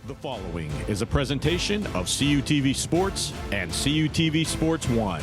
The following is a presentation of CUTV Sports and CUTV Sports 1.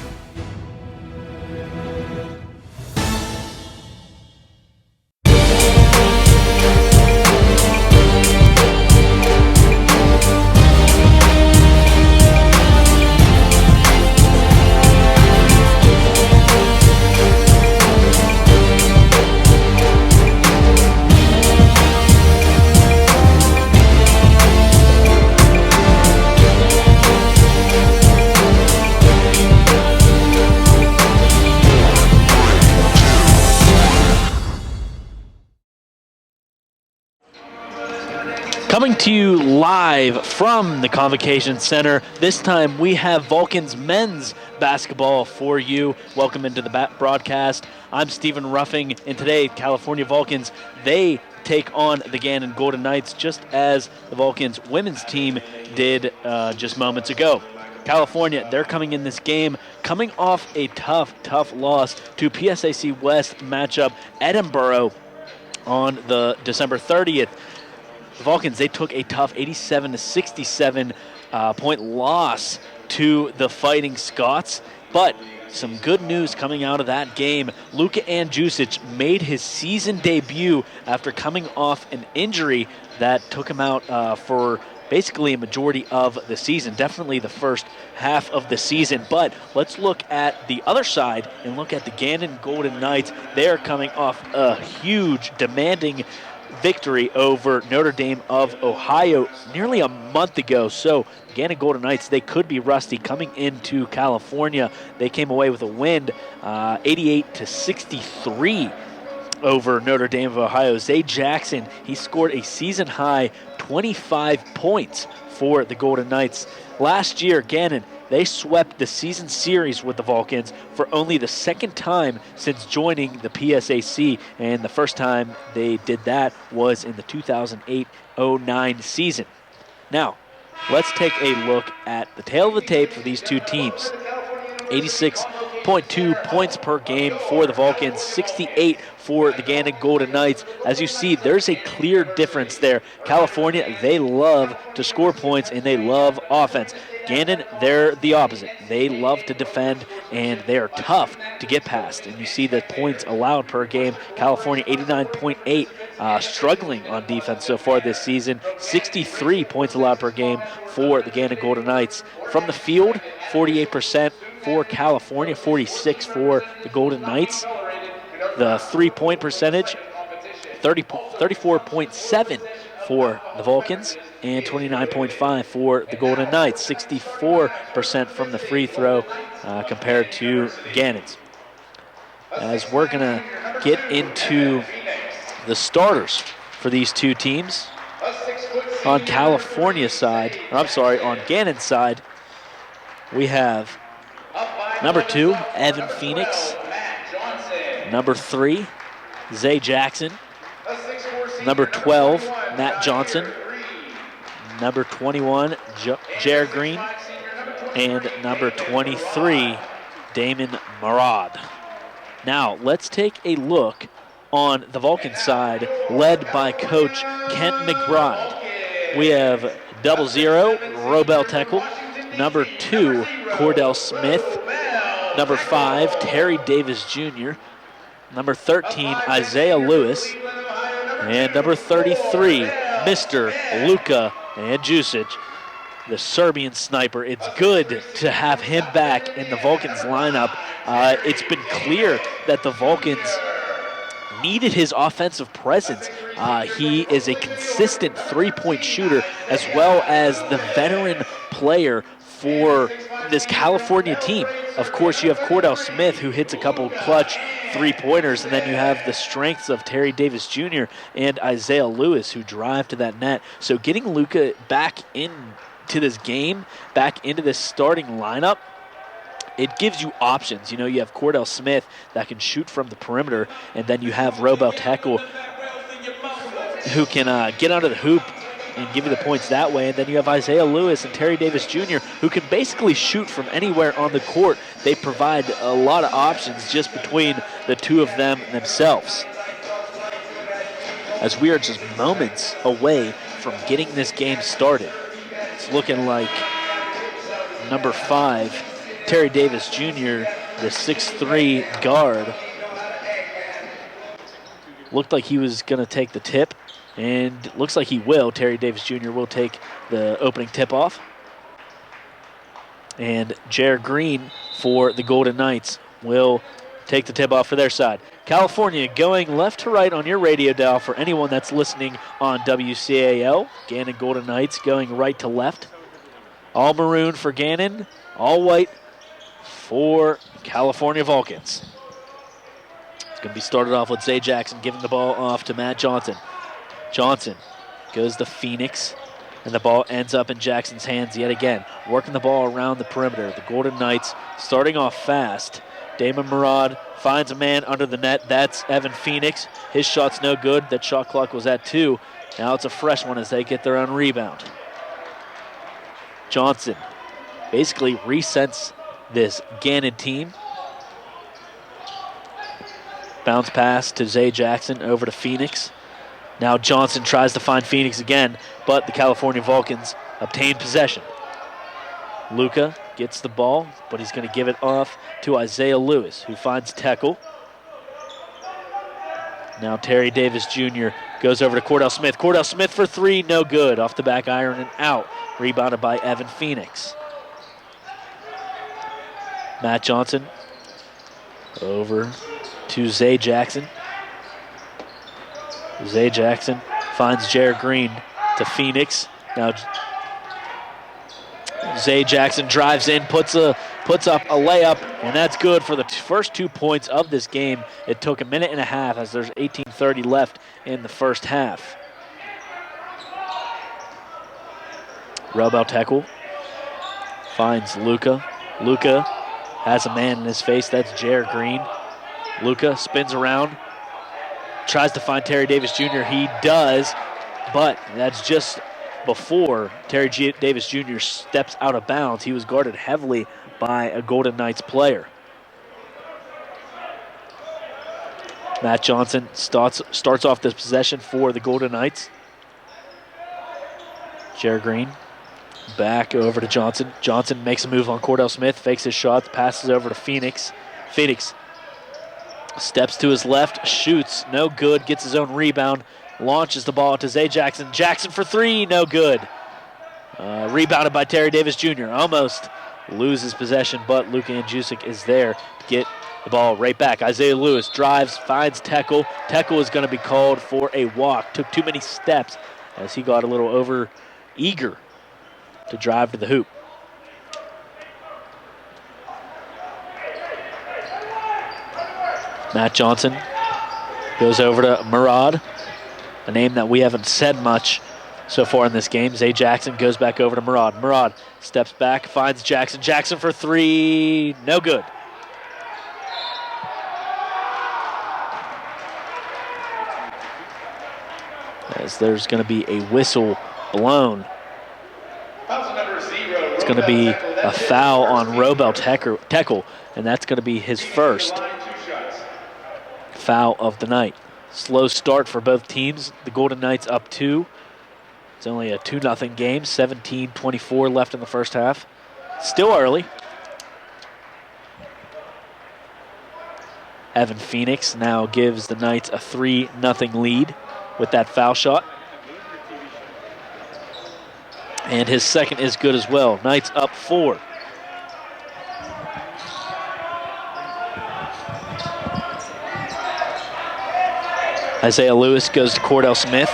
Coming to you live from the Convocation Center. This time we have Vulcans men's basketball for you. Welcome into the broadcast. I'm Stephen Ruffing, and today California Vulcans, they take on the Gannon Golden Knights just as the Vulcans women's team did just moments ago. California, they're coming in this game coming off a tough loss to PSAC West matchup Edinburgh on the December 30th. The Vulcans, they took a tough 87-67 point loss to the Fighting Scots, but some good news coming out of that game. Luka Andjusic made his season debut after coming off an injury that took him out for basically a majority of the season, definitely the first half of the season. But let's look at the other side and look at the Gannon Golden Knights. They're coming off a huge, demanding victory over Notre Dame of Ohio nearly a month ago. So Gannon Golden Knights, they could be rusty coming into California. They came away with a win 88-63 over Notre Dame of Ohio. Zay Jackson, he scored a season-high 25 points for the Golden Knights. Last year, Gannon, they swept the season series with the Vulcans for only the second time since joining the PSAC, and the first time they did that was in the 2008-09 season. Now, let's take a look at the tail of the tape for these two teams. 86.2 points per game for the Vulcans, 68 for the Gannon Golden Knights. As you see, there's a clear difference there. California, they love to score points and they love offense. Gannon, they're the opposite. They love to defend, and they are tough to get past. And you see the points allowed per game. California, 89.8, struggling on defense so far this season. 63 points allowed per game for the Gannon Golden Knights. From the field, 48% for California, 46 for the Golden Knights. The three-point percentage, 34.7 for the Vulcans, and 29.5 for the Golden Knights. 64% from the free throw compared to Gannon's. As we're going to get into the starters for these two teams, on California's side, on Gannon's side, we have number 2, Evan Phoenix. Number 3, Zay Jackson. Number 12, Matt Johnson. Number 21, Jared Green. And number 23, Damon Marad. Now, let's take a look on the Vulcan side, led by Coach Kent McBride. We have 00, Robel Tekel. Number 2, Cordell Smith. Number 5, Terry Davis Jr. Number 13, Isaiah Lewis. And number 33, Mr. Luka Andjusic, the Serbian sniper. It's good to have him back in the Vulcans lineup. It's been clear that the Vulcans needed his offensive presence. He is a consistent three-point shooter as well as the veteran player for this California team. Of course, you have Cordell Smith, who hits a couple clutch three-pointers, and then you have the strengths of Terry Davis Jr. and Isaiah Lewis, who drive to that net. So getting Luka back into this game, back into this starting lineup, it gives you options. You know, you have Cordell Smith that can shoot from the perimeter, and then you have Robel Tekel, who can get under the hoop and give you the points that way. And then you have Isaiah Lewis and Terry Davis Jr., who can basically shoot from anywhere on the court. They provide a lot of options just between the two of them themselves. As we are just moments away from getting this game started. It's looking like number 5, Terry Davis Jr., the 6'3" guard, looked like he was going to take the tip, and looks like he will. Terry Davis Jr. will take the opening tip-off. And Jared Green for the Golden Knights will take the tip-off for their side. California going left to right on your radio dial for anyone that's listening on WCAL. Gannon Golden Knights going right to left. All maroon for Gannon, all white for California Vulcans. It's going to be started off with Zay Jackson giving the ball off to Matt Johnson. Johnson goes to Phoenix, and the ball ends up in Jackson's hands yet again. Working the ball around the perimeter. The Golden Knights starting off fast. Damon Murad finds a man under the net. That's Evan Phoenix. His shot's no good. That shot clock was at 2. Now it's a fresh one as they get their own rebound. Johnson basically resets this Gannon team. Bounce pass to Zay Jackson over to Phoenix. Now Johnson tries to find Phoenix again, but the California Vulcans obtain possession. Luka gets the ball, but he's going to give it off to Isaiah Lewis, who finds Tekel. Now Terry Davis Jr. goes over to Cordell Smith. Cordell Smith for 3, no good. Off the back iron and out. Rebounded by Evan Phoenix. Matt Johnson over to Zay Jackson. Zay Jackson finds Jared Green to Phoenix. Now Zay Jackson drives in, puts up a layup, and that's good for the first 2 points of this game. It took a minute and a half as there's 18:30 left in the first half. Robel Tekel finds Luka. Luka has a man in his face. That's Jared Green. Luka spins around, tries to find Terry Davis Jr. He does, but that's just before Terry Davis Jr. steps out of bounds. He was guarded heavily by a Golden Knights player. Matt Johnson starts off this possession for the Golden Knights. Jared Green back over to Johnson. Johnson makes a move on Cordell Smith, fakes his shots, passes over to Phoenix. Phoenix steps to his left, shoots, no good, gets his own rebound, launches the ball to Zay Jackson. Jackson for 3, no good. Rebounded by Terry Davis Jr. Almost loses possession, but Luka Andjusic is there to get the ball right back. Isaiah Lewis drives, finds Tekel. Tekel is going to be called for a walk. Took too many steps as he got a little over eager to drive to the hoop. Matt Johnson goes over to Murad, a name that we haven't said much so far in this game. Zay Jackson goes back over to Murad. Murad steps back, finds Jackson. Jackson for 3, no good. As there's going to be a whistle blown. It's going to be a foul on Robel Tekel, and that's going to be his first foul of the night. Slow start for both teams. The Golden Knights up 2. It's only a 2-0 game. 17:24 left in the first half. Still early. Evan Phoenix now gives the Knights a 3-0 lead with that foul shot. And his second is good as well. Knights up 4. Isaiah Lewis goes to Cordell Smith.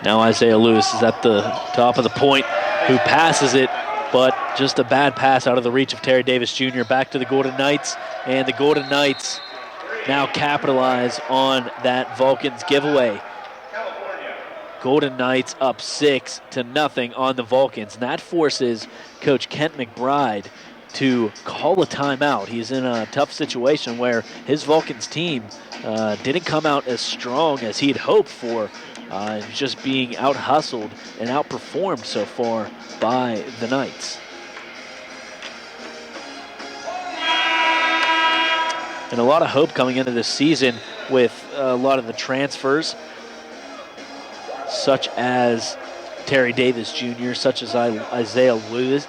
Now Isaiah Lewis is at the top of the point, who passes it, but just a bad pass out of the reach of Terry Davis Jr. Back to the Golden Knights, and the Golden Knights now capitalize on that Vulcans giveaway. Golden Knights up 6-0 on the Vulcans, and that forces Coach Kent McBride to call a timeout. He's in a tough situation where his Vulcans team didn't come out as strong as he'd hoped for, just being out-hustled and outperformed so far by the Knights. And a lot of hope coming into this season with a lot of the transfers such as Terry Davis Jr., such as Isaiah Lewis,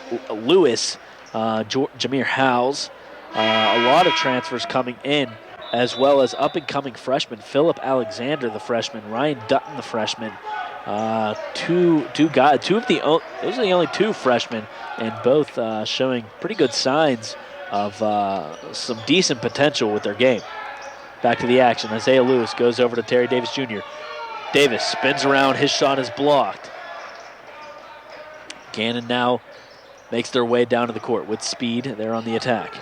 Jameer Howes. A lot of transfers coming in, as well as up-and-coming freshmen. Philip Alexander, the freshman. Ryan Dutton, the freshman. Those are the only two freshmen, and both showing pretty good signs of some decent potential with their game. Back to the action. Isaiah Lewis goes over to Terry Davis Jr. Davis spins around. His shot is blocked. Gannon now makes their way down to the court with speed. They're on the attack.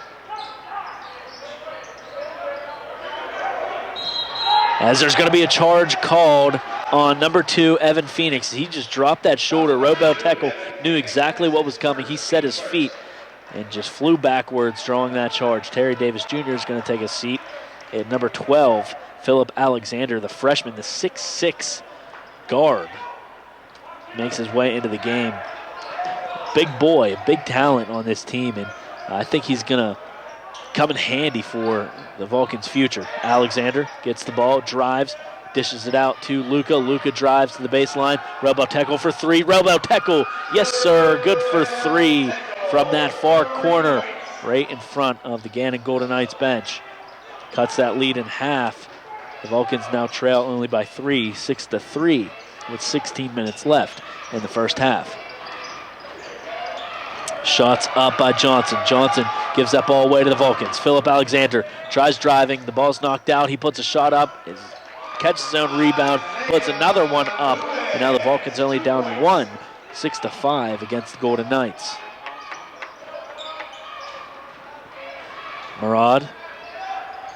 As there's going to be a charge called on number 2, Evan Phoenix. He just dropped that shoulder. Robel Tekel knew exactly what was coming. He set his feet and just flew backwards, drawing that charge. Terry Davis Jr. is going to take a seat at number 12, Philip Alexander, the freshman, the 6'6" guard, makes his way into the game. Big boy, big talent on this team, and I think he's going to come in handy for the Vulcans' future. Alexander gets the ball, drives, dishes it out to Luka. Luka drives to the baseline. Robel Tekel for 3. Robel Tekel, yes sir, good for 3 from that far corner, right in front of the Gannon Golden Knights bench. Cuts that lead in half. The Vulcans now trail only by 3, 6-3, with 16 minutes left in the first half. Shots up by Johnson. Johnson gives that ball away to the Vulcans. Philip Alexander tries driving. The ball's knocked out. He puts a shot up, catches his own rebound, puts another one up, and now the Vulcans only down 1, 6-5 against the Golden Knights. Murad,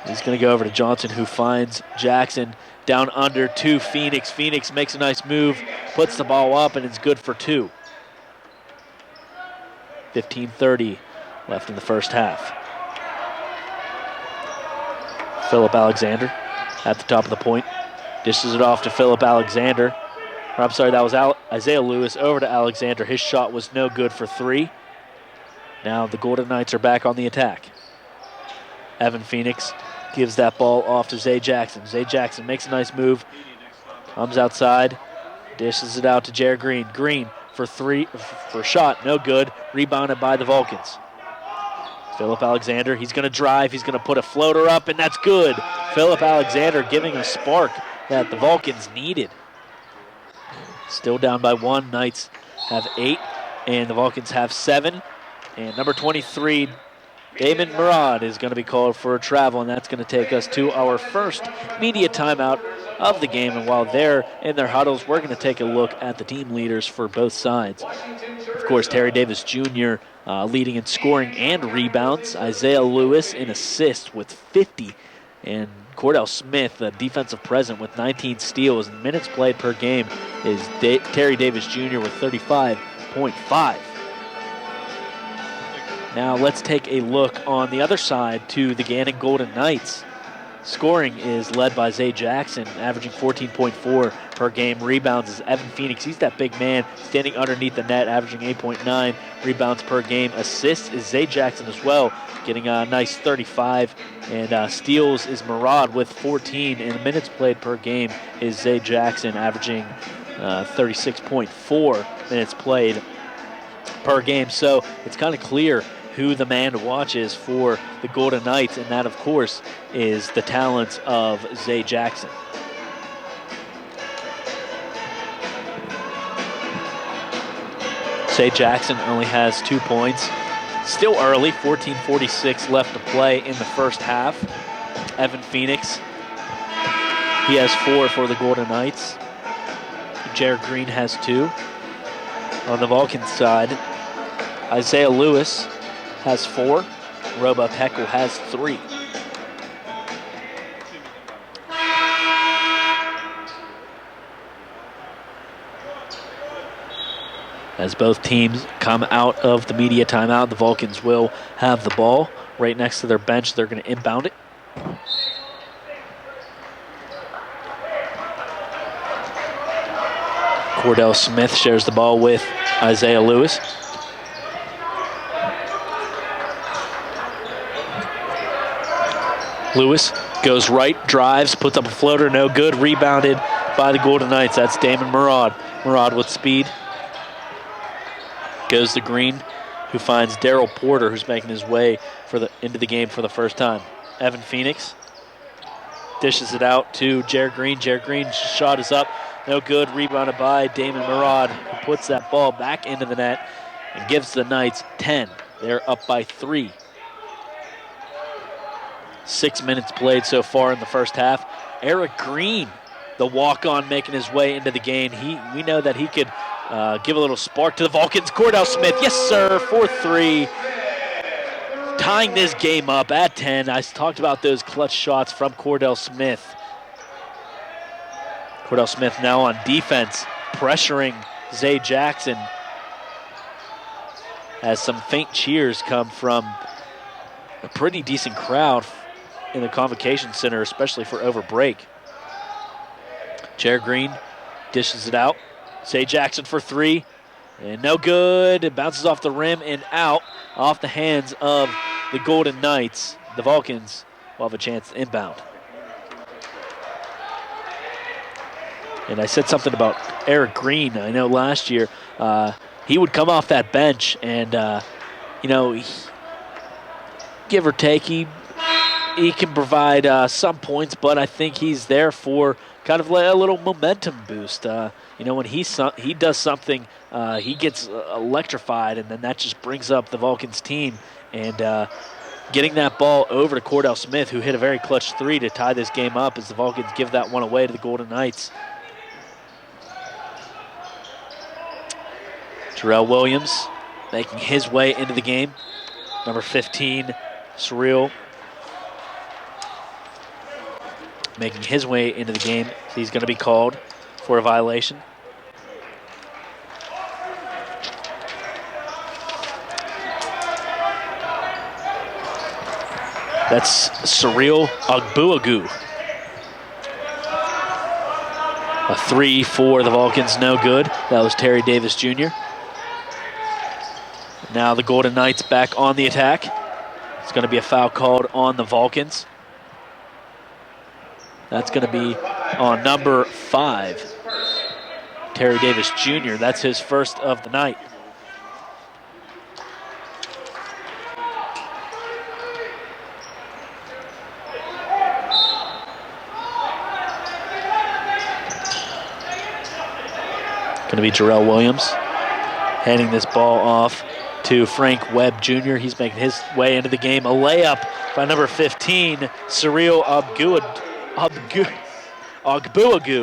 he's going to go over to Johnson, who finds Jackson down under to Phoenix. Phoenix makes a nice move, puts the ball up, and it's good for 2. 15:30 left in the first half. Philip Alexander at the top of the point. Dishes it off to Philip Alexander. I'm sorry, that was Isaiah Lewis over to Alexander. His shot was no good for 3. Now the Golden Knights are back on the attack. Evan Phoenix gives that ball off to Zay Jackson. Zay Jackson makes a nice move, comes outside, dishes it out to Jared Green. Green for 3, for a shot, no good. Rebounded by the Vulcans. Philip Alexander, he's going to drive, he's going to put a floater up, and that's good. Philip Alexander giving a spark that the Vulcans needed. Still down by 1. Knights have 8, and the Vulcans have 7. And number 23, Damon Murad, is going to be called for a travel, and that's going to take us to our first media timeout of the game. And while they're in their huddles, we're going to take a look at the team leaders for both sides. Of course, Terry Davis Jr. Leading in scoring and rebounds. Isaiah Lewis in assists with 50. And Cordell Smith, the defensive present, with 19 steals. And minutes played per game is Terry Davis Jr. with 35.5. Now let's take a look on the other side to the Gannon Golden Knights. Scoring is led by Zay Jackson, averaging 14.4 per game. Rebounds is Evan Phoenix. He's that big man standing underneath the net, averaging 8.9 rebounds per game. Assists is Zay Jackson as well, getting a nice 35. And steals is Murad with 14. And minutes played per game is Zay Jackson, averaging 36.4 minutes played per game. So it's kind of clear who the man to watch is for the Golden Knights, and that, of course, is the talents of Zay Jackson. Zay Jackson only has 2 points. Still early, 14:46 left to play in the first half. Evan Phoenix, he has 4 for the Golden Knights. Jared Green has 2. On the Vulcans side, Isaiah Lewis has 4. Robel Tekel has 3. As both teams come out of the media timeout, the Vulcans will have the ball right next to their bench. They're going to inbound it. Cordell Smith shares the ball with Isaiah Lewis. Lewis goes right, drives, puts up a floater, no good. Rebounded by the Golden Knights. That's Damon Murad. Murad with speed. Goes to Green, who finds Daryl Porter, who's making his way into the game for the first time. Evan Phoenix dishes it out to Jared Green. Jared Green's shot is up. No good. Rebounded by Damon Murad, who puts that ball back into the net and gives the Knights 10. They're up by 3. 6 minutes played so far in the first half. Eric Green, the walk-on, making his way into the game. We know that he could give a little spark to the Vulcans. Cordell Smith, yes sir, 4-3. Tying this game up at 10. I talked about those clutch shots from Cordell Smith. Cordell Smith now on defense, pressuring Zay Jackson, as some faint cheers come from a pretty decent crowd in the Convocation Center, especially for over break. Jared Green dishes it out. Zay Jackson for 3. And no good. It bounces off the rim and out, off the hands of the Golden Knights. The Vulcans will have a chance to inbound. And I said something about Eric Green. I know last year he would come off that bench and, give or take, he can provide some points, but I think he's there for kind of like a little momentum boost. When he does something, he gets electrified, and then that just brings up the Vulcans team. And getting that ball over to Cordell Smith, who hit a very clutch 3 to tie this game up, as the Vulcans give that one away to the Golden Knights. Terrell Williams making his way into the game. Number 15, Surreal, making his way into the game. He's going to be called for a violation. That's Surreal Ogbuagu. A 3 for the Vulcans, no good. That was Terry Davis Jr. Now the Golden Knights back on the attack. It's going to be a foul called on the Vulcans. That's going to be on number 5, Terry Davis Jr. That's his first of the night. Going to be Jarrell Williams handing this ball off to Frank Webb Jr. He's making his way into the game. A layup by number 15, Surreal Ogbuagu.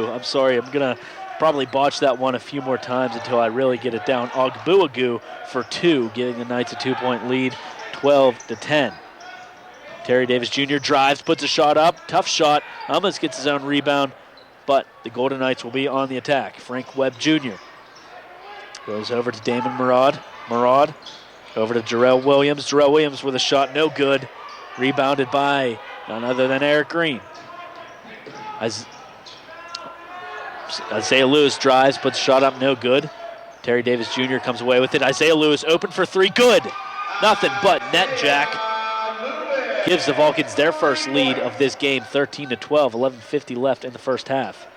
I'm sorry, I'm going to probably botch that one a few more times until I really get it down. Ogbuagu for 2, giving the Knights a 2-point lead, 12-10. Terry Davis Jr. drives, puts a shot up. Tough shot. Almost gets his own rebound, but the Golden Knights will be on the attack. Frank Webb Jr. goes over to Damon Murad. Murad over to Jarrell Williams. Jarrell Williams with a shot, no good. Rebounded by none other than Eric Green. Isaiah Lewis drives, puts a shot up, no good. Terry Davis Jr. comes away with it. Isaiah Lewis open for 3, good. Nothing but net jack. Gives the Vulcans their first lead of this game, 13-12, 11:50 left in the first half.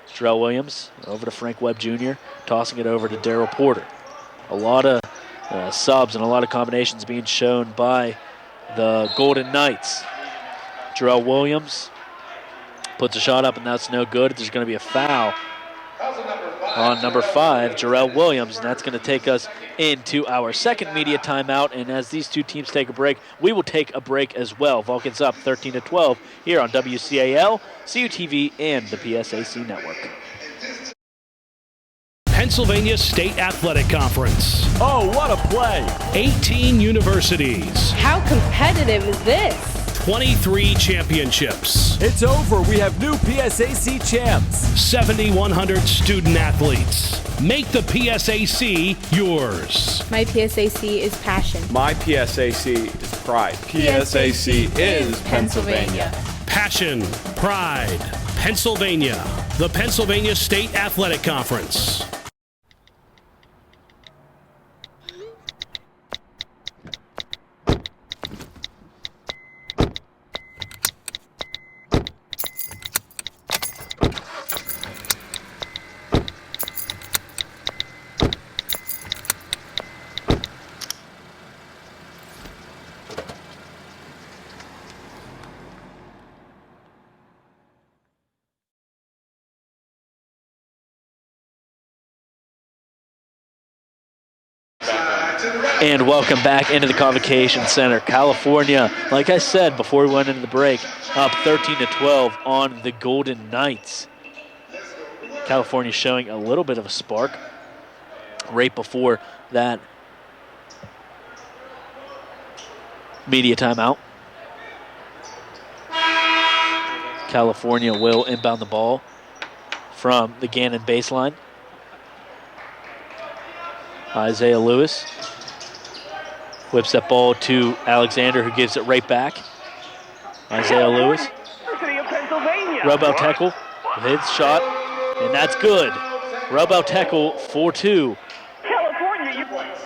Jarrell Williams over to Frank Webb Jr., tossing it over to Daryl Porter. A lot of subs and a lot of combinations being shown by the Golden Knights. Jarrell Williams puts a shot up, and that's no good. There's going to be a foul on number 5, Jarrell Williams, and that's going to take us into our second media timeout. And as these two teams take a break, we will take a break as well. Vulcans up 13-12 here on WCAL, CUTV, and the PSAC network. Pennsylvania State Athletic Conference. Oh, what a play! 18 universities. How competitive is this? 23 championships. It's over. We have new PSAC champs. 7,100 student athletes. Make the PSAC yours. My PSAC is passion. My PSAC is pride. PSAC is Pennsylvania. Passion, pride, Pennsylvania. The Pennsylvania State Athletic Conference. And welcome back into the Convocation Center. California, like I said before we went into the break, up 13-12 on the Golden Knights. California showing a little bit of a spark right before that media timeout. California will inbound the ball from the Gannon baseline. Isaiah Lewis whips that ball to Alexander, who gives it right back. Isaiah Lewis. Rubel tackle, his shot, and that's good. Rubel tackle 4-2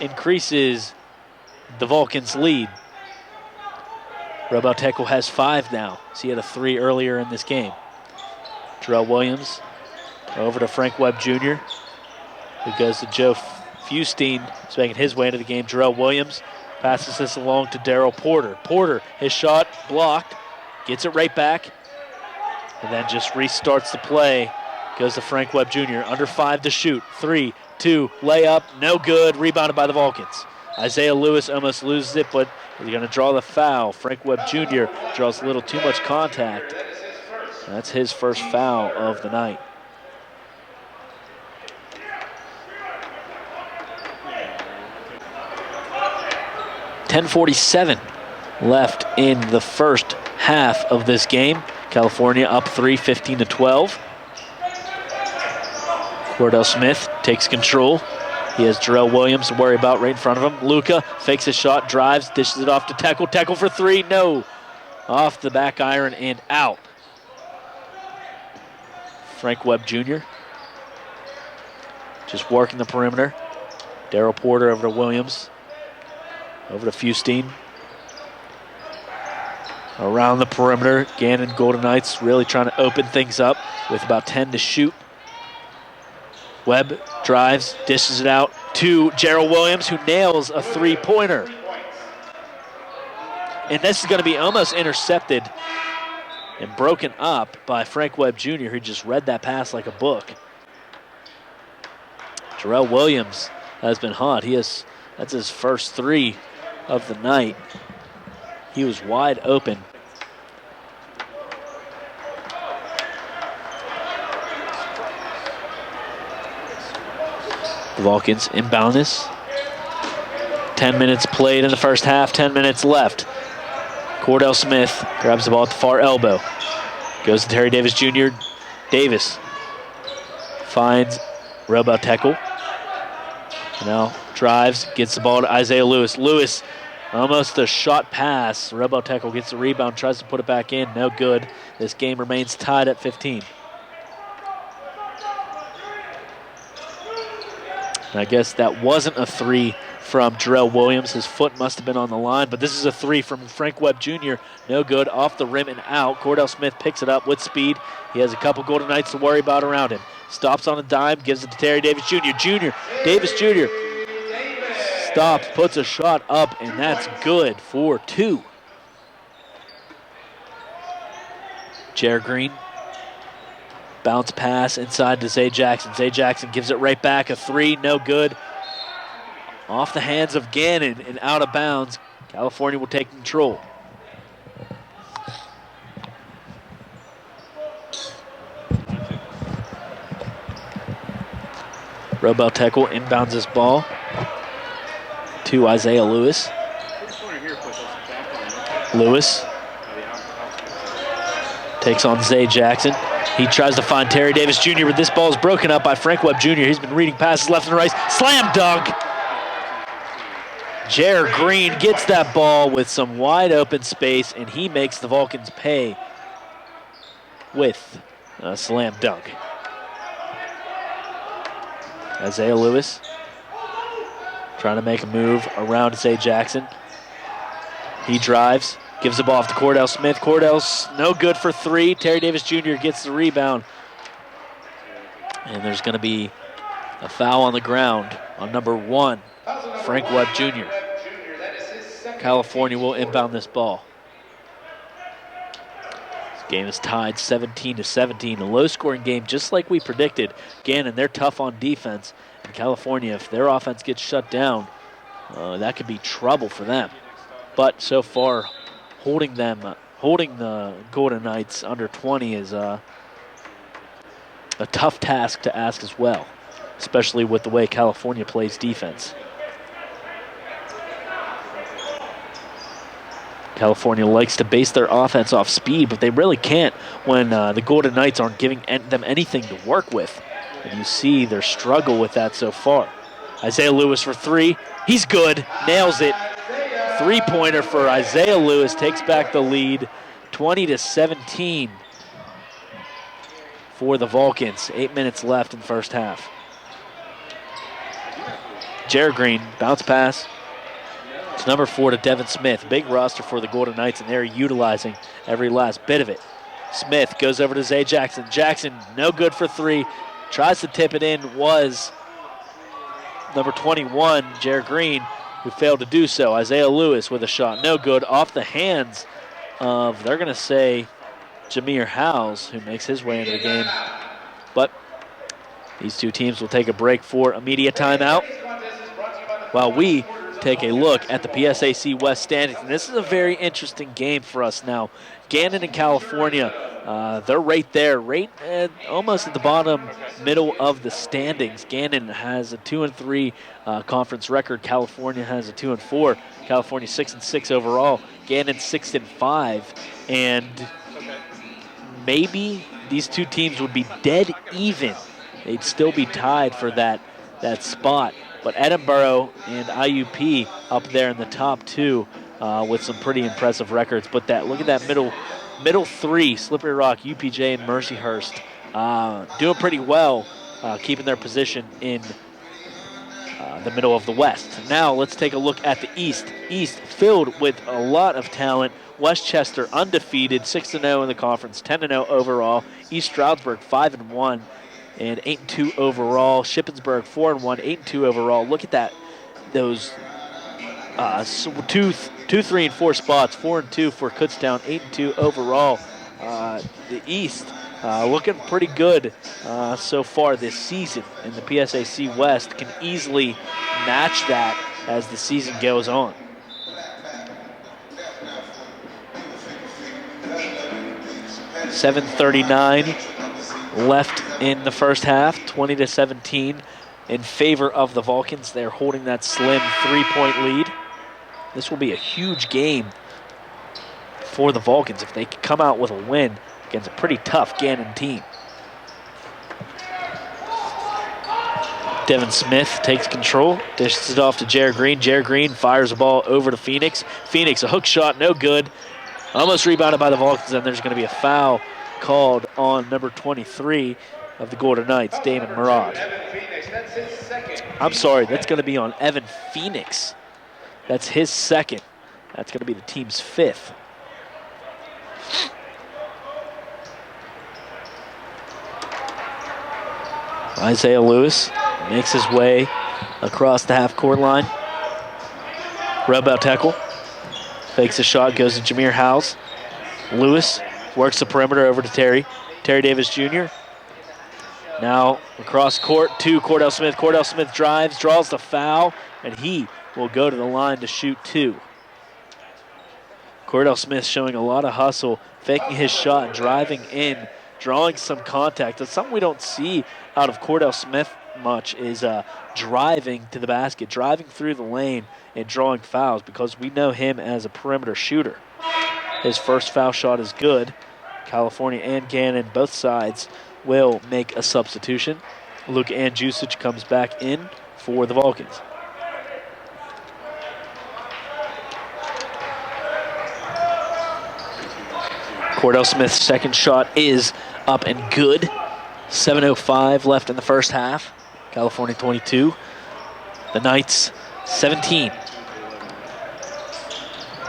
increases the Vulcans' lead. Rubel tackle has 5 now, so he had a 3 earlier in this game. Terrell Williams over to Frank Webb Jr., who goes to Joe Fustine, is making his way into the game. Terrell Williams passes this along to Daryl Porter. Porter, his shot blocked, gets it right back, and then just restarts the play. Goes to Frank Webb Jr., under 5 to shoot. 3, 2, layup, no good, rebounded by the Vulcans. Isaiah Lewis almost loses it, but he's going to draw the foul. Frank Webb Jr. draws a little too much contact. That's his first foul of the night. .10:47 left in the first half of this game. California up 3, 15-12. Cordell Smith takes control. He has Jarrell Williams to worry about right in front of him. Luka fakes his shot, drives, dishes it off to Tackle. Tackle for 3, no. Off the back iron and out. Frank Webb Jr. just working the perimeter. Daryl Porter over to Williams. Over to Fustine. Around the perimeter, Gannon Golden Knights really trying to open things up with about 10 to shoot. Webb drives, dishes it out to Gerald Williams, who nails a 3-pointer. And this is going to be almost intercepted and broken up by Frank Webb Jr., who just read that pass like a book. Terrell Williams has been hot. That's his first 3 of the night. He was wide open. The Vulcans inbound this. 10 minutes played in the first half, 10 minutes left. Cordell Smith grabs the ball at the far elbow. Goes to Terry Davis Jr. Davis finds Rubel tackle. Now drives, gets the ball to Isaiah Lewis. Lewis, almost a shot pass. Rubel tackle gets the rebound, tries to put it back in. No good. This game remains tied at 15. And I guess that wasn't a 3 from Jarrell Williams. His foot must have been on the line, but this is a 3 from Frank Webb Jr. No good, off the rim and out. Cordell Smith picks it up with speed. He has a couple Golden Knights to worry about around him. Stops on a dime, gives it to Terry Davis Jr. Davis Jr. stops, puts a shot up, and that's good for 2. Jared Green. Bounce pass inside to Zay Jackson. Zay Jackson gives it right back, a 3, no good. Off the hands of Gannon and out of bounds. California will take control. Rubel tackle inbounds this ball to Isaiah Lewis. Lewis takes on Zay Jackson. He tries to find Terry Davis Jr., but this ball is broken up by Frank Webb Jr. He's been reading passes left and right. Slam dunk. Jared Green gets that ball with some wide open space, and he makes the Vulcans pay with a slam dunk. Isaiah Lewis trying to make a move around Zay Jackson. He drives, gives the ball off to Cordell Smith. Cordell's no good for 3. Terry Davis Jr. gets the rebound. And there's going to be a foul on the ground on number 1, Frank Webb Jr. California will inbound this ball. This game is tied 17-17. A low-scoring game, just like we predicted. Gannon, they're tough on defense. And California, if their offense gets shut down, that could be trouble for them. But so far, holding the Golden Knights under 20 is a tough task to ask as well, especially with the way California plays defense. California likes to base their offense off speed, but they really can't when the Golden Knights aren't giving them anything to work with. And you see their struggle with that so far. Isaiah Lewis for three. He's good. Nails it. Three-pointer for Isaiah Lewis. Takes back the lead. 20-17 for the Vulcans. 8 minutes left in the first half. Jared Green, bounce pass. It's number 4 to Devin Smith. Big roster for the Golden Knights, and they're utilizing every last bit of it. Smith goes over to Zay Jackson. Jackson, no good for three. Tries to tip it in, was number 21, Jared Green, who failed to do so. Isaiah Lewis with a shot, no good. Off the hands of, they're going to say, Jameer Howes, who makes his way into the game. But these two teams will take a break for a media timeout while we take a look at the PSAC West standings. And this is a very interesting game for us now. Gannon and California, they're right there, almost at the bottom middle of the standings. Gannon has a 2-3 conference record. California has a 2-4. California 6-6 overall. Gannon 6-5. And maybe these two teams would be dead even. They'd still be tied for that spot. But Edinburgh and IUP up there in the top two with some pretty impressive records. But look at that middle three, Slippery Rock, UPJ, and Mercyhurst, doing pretty well, keeping their position in the middle of the West. Now let's take a look at the East. East filled with a lot of talent. Westchester undefeated, 6-0 in the conference, 10-0 overall. East Stroudsburg 5-1. And 8-2 overall. Shippensburg 4-1, 8-2 overall. Look at that, those 2, 3, and 4 spots. 4-2 for Kutztown, 8-2 overall. The East looking pretty good so far this season, and the PSAC West can easily match that as the season goes on. .739 left in the first half, 20-17 in favor of the Vulcans. They're holding that slim 3-point lead. This will be a huge game for the Vulcans if they can come out with a win against a pretty tough Gannon team. Devin Smith takes control, dishes it off to Jared Green. Jared Green fires the ball over to Phoenix. Phoenix, a hook shot, no good. Almost rebounded by the Vulcans, and there's going to be a foul called on number 23 of the Golden Knights, Damon Murad. I'm sorry, that's going to be on Evan Phoenix. That's his second. That's going to be the team's fifth. Isaiah Lewis makes his way across the half-court line. Rub-out tackle. Fakes a shot, goes to Jameer Howes. Lewis works the perimeter over to Terry. Terry Davis Jr. Now across court to Cordell Smith. Cordell Smith drives, draws the foul, and he will go to the line to shoot two. Cordell Smith showing a lot of hustle, faking his shot, driving in, drawing some contact. That's something we don't see out of Cordell Smith much, is driving to the basket, driving through the lane and drawing fouls, because we know him as a perimeter shooter. His first foul shot is good. California and Gannon, both sides, will make a substitution. Luke Andjusic comes back in for the Vulcans. Cordell Smith's second shot is up and good. 7:05 left in the first half. California 22. The Knights 17.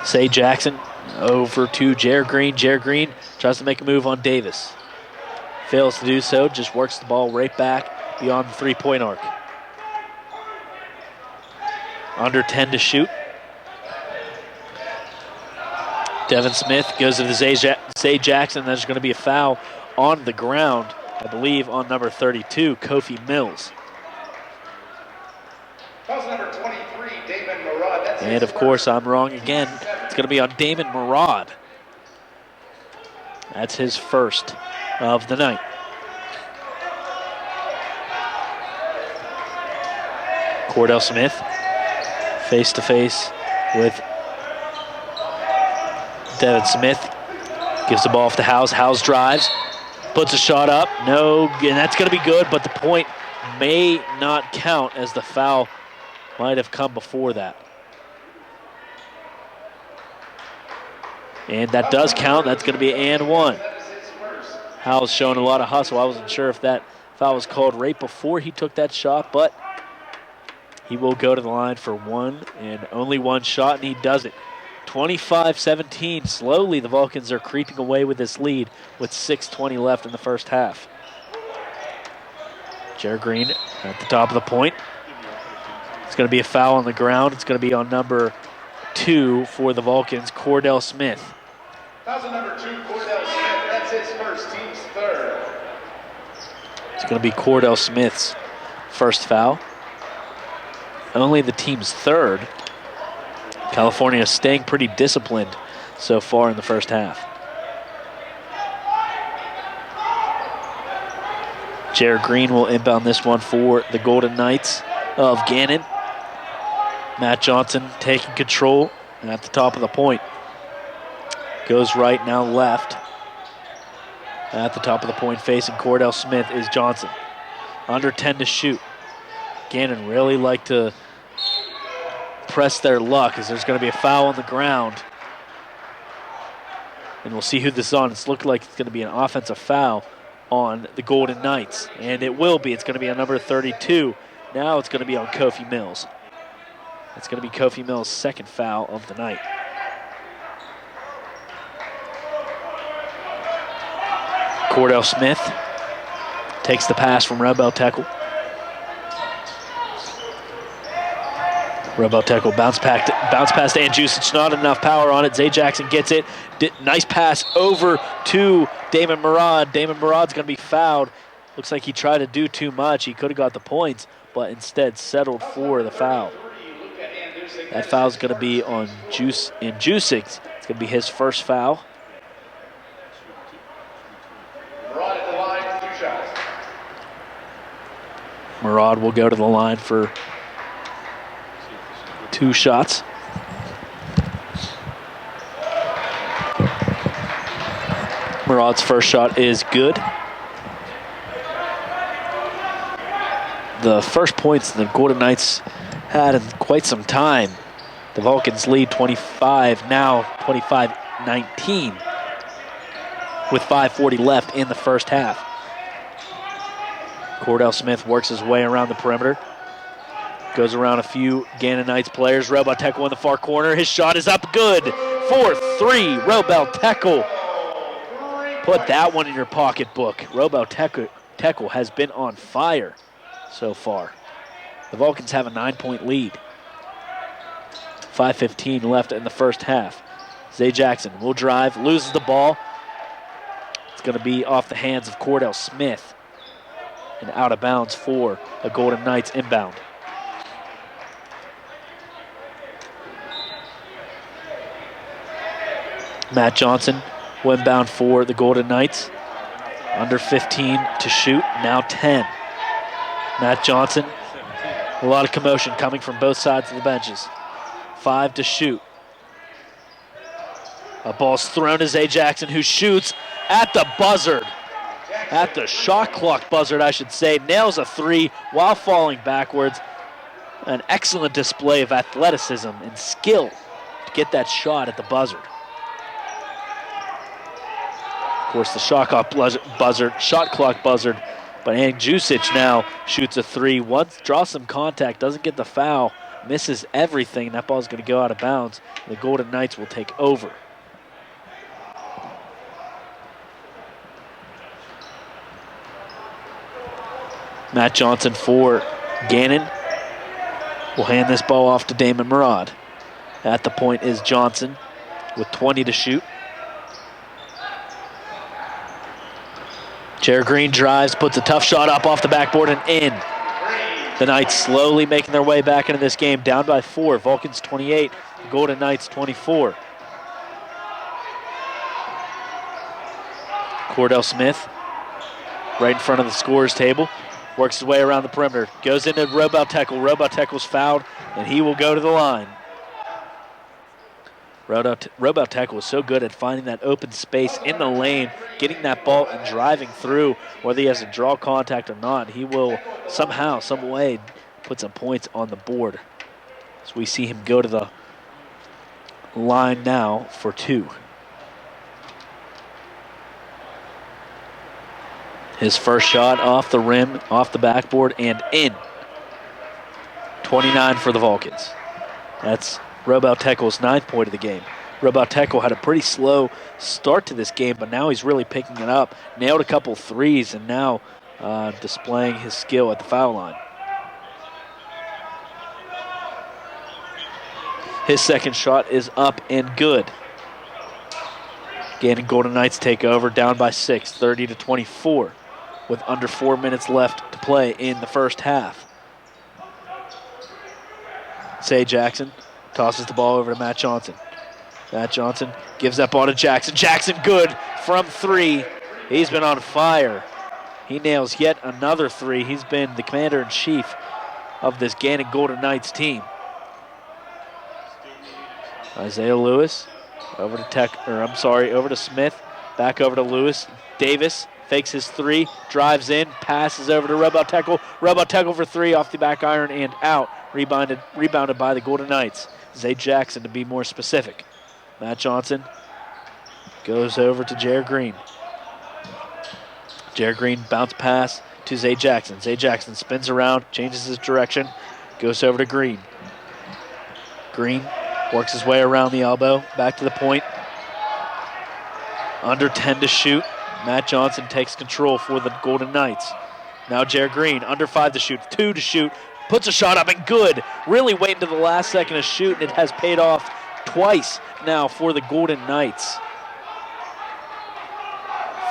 Say Jackson over to Jared Green. Jared Green tries to make a move on Davis. Fails to do so, just works the ball right back beyond the three-point arc. Under 10 to shoot. Devin Smith goes to the Zay Jackson. There's going to be a foul on the ground, I believe, on number 32, Kofi Mills. Foul number 23, Damon And of course, I'm wrong again. It's going to be on Damon Murad. That's his first of the night. Cordell Smith face to face with Devin Smith. Gives the ball off to Howes. Howes drives, puts a shot up. No, and that's going to be good, but the point may not count as the foul might have come before that. And that does count. That's going to be and one. Howes showing a lot of hustle. I wasn't sure if that foul was called right before he took that shot, but he will go to the line for one and only one shot, and he does it. 25-17. Slowly, the Vulcans are creeping away with this lead with 6:20 left in the first half. Jared Green at the top of the point. It's going to be a foul on the ground. It's going to be on number 2 for the Vulcans, Cordell Smith. Foul number 2, Cordell Smith. That's his first, team's third. It's going to be Cordell Smith's first foul. Only the team's third. California is staying pretty disciplined so far in the first half. Jared Green will inbound this one for the Golden Knights of Gannon. Matt Johnson taking control at the top of the point. Goes right, now left. At the top of the point facing Cordell Smith is Johnson. Under 10 to shoot. Gannon really like to press their luck as there's going to be a foul on the ground. And we'll see who this is on. It's looking like it's going to be an offensive foul on the Golden Knights. And it will be. It's going to be on number 32. Now it's going to be on Kofi Mills. It's going to be Kofi Mills' second foul of the night. Cordell Smith takes the pass from Rebel Tekel. Rebel Tekel bounce past Andjusic, not enough power on it. Zay Jackson gets it. Nice pass over to Damon Murad. Damon Murad's going to be fouled. Looks like he tried to do too much. He could have got the points, but instead settled for the foul. That foul's going to be on Andjusic. It's going to be his first foul. Murad at the line, 2 shots. Murad will go to the line for 2 shots. Murad's first shot is good. The first points the Golden Knights had in quite some time. The Vulcans lead 25, now 25-19 with 5:40 left in the first half. Cordell Smith works his way around the perimeter. Goes around a few Gannon Knights players. Rebel Tekel in the far corner. His shot is up good. 4-3, Rebel Tekel. Put that one in your pocketbook. Rebel Tekel has been on fire so far. The Vulcans have a 9-point lead. 5:15 left in the first half. Zay Jackson will drive, loses the ball. It's going to be off the hands of Cordell Smith and out of bounds for the Golden Knights inbound. Matt Johnson will inbound for the Golden Knights. Under 15 to shoot, now 10. Matt Johnson, a lot of commotion coming from both sides of the benches. 5 to shoot. A ball's thrown to Zay Jackson, who shoots at the buzzard. At the shot clock buzzard, I should say. Nails a 3 while falling backwards. An excellent display of athleticism and skill to get that shot at the buzzard. Of course, the shot clock buzzard, but Andjusic now shoots a 3. Draws some contact, doesn't get the foul, misses everything. That ball's going to go out of bounds. The Golden Knights will take over. Matt Johnson for Gannon will hand this ball off to Damon Murad. At the point is Johnson with 20 to shoot. Jared Green drives, puts a tough shot up off the backboard and in. The Knights slowly making their way back into this game, down by 4. Vulcans 28, Golden Knights 24. Cordell Smith, right in front of the scorer's table, works his way around the perimeter, goes into Robel Tekel. Robel Tekel's fouled, and he will go to the line. Robel Tekel is so good at finding that open space in the lane, getting that ball and driving through, whether he has to draw contact or not. He will somehow, some way, put some points on the board. So we see him go to the line now for 2. His first shot off the rim, off the backboard, and in. 29 for the Vulcans. That's Robel Tekel's 9th point of the game. Robel Tekel had a pretty slow start to this game, but now he's really picking it up. Nailed a couple threes, and now displaying his skill at the foul line. His second shot is up and good. Gannon Golden Knights take over, down by 6, 30-24, with under 4 minutes left to play in the first half. Zay Jackson tosses the ball over to Matt Johnson. Matt Johnson gives that ball to Jackson. Jackson good from 3. He's been on fire. He nails yet another 3. He's been the commander-in-chief of this Gannon Golden Knights team. Isaiah Lewis over to Smith. Back over to Lewis. Davis fakes his 3, drives in, passes over to Robel Tekel. Robel Tekel for 3 off the back iron and out. Rebounded by the Golden Knights. Zay Jackson to be more specific. Matt Johnson goes over to Jared Green. Jared Green bounce pass to Zay Jackson. Zay Jackson spins around, changes his direction, goes over to Green. Green works his way around the elbow, back to the point. Under 10 to shoot. Matt Johnson takes control for the Golden Knights. Now Jared Green, under 5 to shoot, 2 to shoot, puts a shot up and good. Really waiting to the last second to shoot, and it has paid off twice now for the Golden Knights.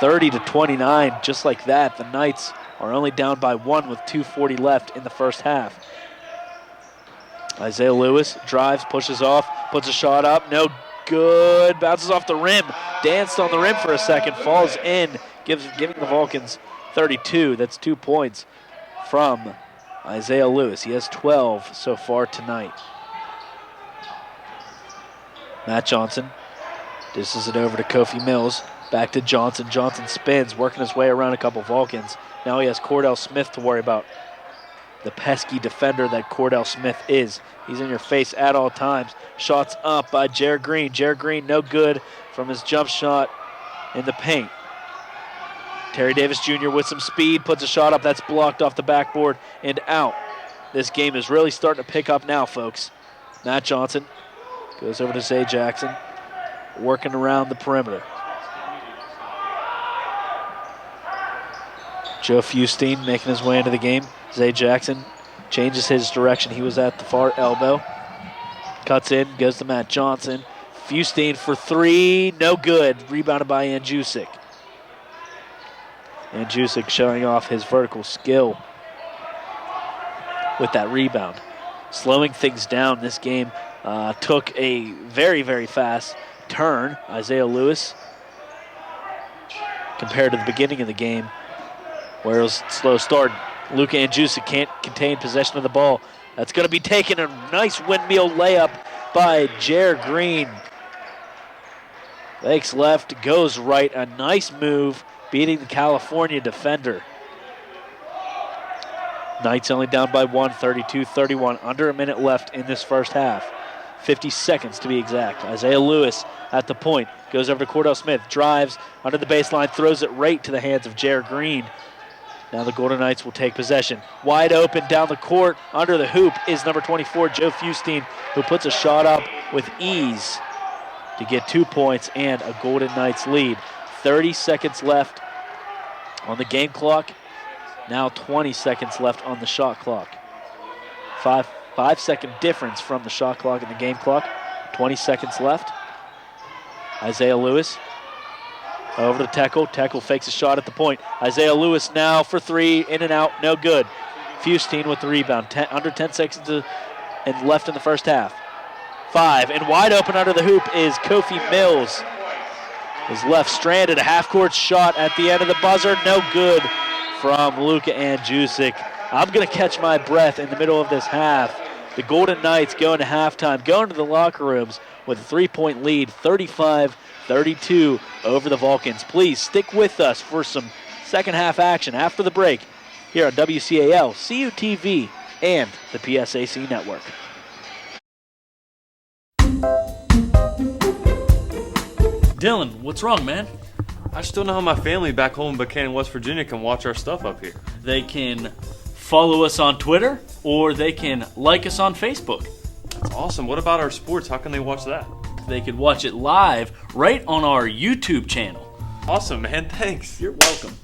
30-29, just like that. The Knights are only down by 1 with 2:40 left in the first half. Isaiah Lewis drives, pushes off, puts a shot up, no good, bounces off the rim, danced on the rim for a second, falls in, giving the Vulcans 32. That's 2 points from Isaiah Lewis. He has 12 so far tonight. Matt Johnson dishes it over to Kofi Mills. Back to Johnson. Johnson spins, working his way around a couple Vulcans. Now he has Cordell Smith to worry about. The pesky defender that Cordell Smith is. He's in your face at all times. Shots up by Jared Green. Jared Green no good from his jump shot in the paint. Terry Davis Jr. with some speed, puts a shot up. That's blocked off the backboard and out. This game is really starting to pick up now, folks. Matt Johnson goes over to Zay Jackson, working around the perimeter. Joe Fustine making his way into the game. Zay Jackson changes his direction. He was at the far elbow. Cuts in, goes to Matt Johnson. Fustine for 3, no good. Rebounded by Andjusic. Andjusic showing off his vertical skill with that rebound. Slowing things down, this game took a very, very fast turn. Isaiah Lewis, compared to the beginning of the game, where it was a slow start. Luka Andjusic can't contain possession of the ball. That's going to be taken. A nice windmill layup by Jared Green. Fakes left, goes right. A nice move, beating the California defender. Knights only down by 1, 32-31. Under a minute left in this first half. 50 seconds to be exact. Isaiah Lewis at the point. Goes over to Cordell Smith. Drives under the baseline. Throws it right to the hands of Jared Green. Now the Golden Knights will take possession. Wide open down the court. Under the hoop is number 24, Joe Fustine, who puts a shot up with ease to get 2 points and a Golden Knights lead. 30 seconds left on the game clock. Now 20 seconds left on the shot clock. 5-second difference from the shot clock and the game clock. 20 seconds left. Isaiah Lewis over to Tekel. Tekel fakes a shot at the point. Isaiah Lewis now for 3, in and out, no good. Fustine with the rebound. Under 10 seconds and left in the first half. 5, and wide open under the hoop is Kofi Mills. Is left stranded, a half-court shot at the end of the buzzer, no good from Luka Andjusic. I'm going to catch my breath in the middle of this half. The Golden Knights going to halftime, going to the locker rooms with a 3-point lead, 35-32 over the Vulcans. Please stick with us for some second half action after the break here on WCAL, CUTV, and the PSAC Network. Dylan, what's wrong, man? I just don't know how my family back home in Buchanan, West Virginia can watch our stuff up here. They can follow us on Twitter, or they can like us on Facebook. That's awesome. What about our sports? How can they watch that? They could watch it live right on our YouTube channel. Awesome, man. Thanks. You're welcome.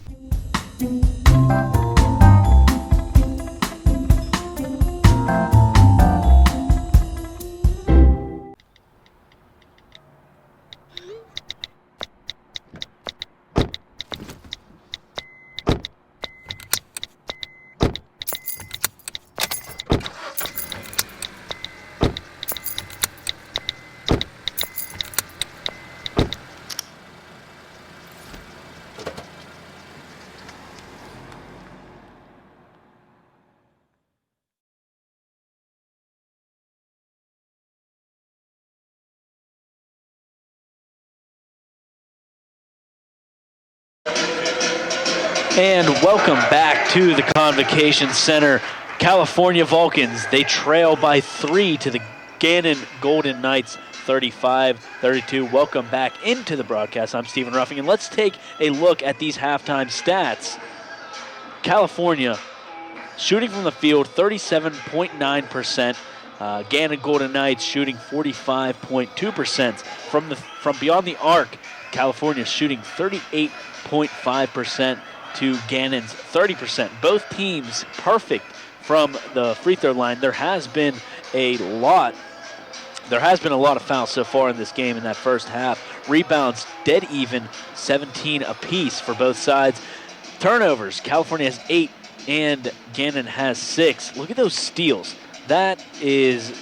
And welcome back to the Convocation Center. California Vulcans, they trail by 3 to the Gannon Golden Knights, 35-32. Welcome back into the broadcast. I'm Stephen Ruffing, and let's take a look at these halftime stats. California shooting from the field 37.9%. Gannon Golden Knights shooting 45.2%. From beyond the arc, California shooting 38.5%. to Gannon's 30%. Both teams perfect from the free throw line. There has been a lot of fouls so far in this game in that first half. Rebounds dead even, 17 apiece for both sides. Turnovers, California has 8 and Gannon has 6. Look at those steals. That is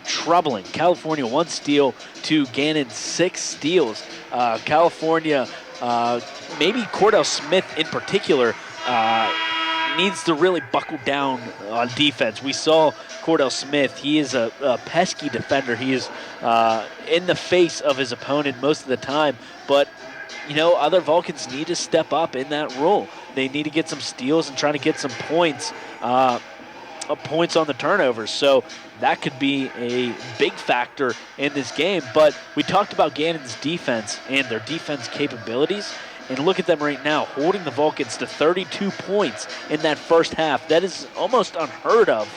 troubling. California 1 steal to Gannon 6 steals. California, maybe Cordell Smith in particular, needs to really buckle down on defense. We saw Cordell Smith. He is a pesky defender. He is in the face of his opponent most of the time. But, you know, other Vulcans need to step up in that role. They need to get some steals and try to get some points on the turnovers. So that could be a big factor in this game. But we talked about Gannon's defense and their defense capabilities. And look at them right now, holding the Vulcans to 32 points in that first half. That is almost unheard of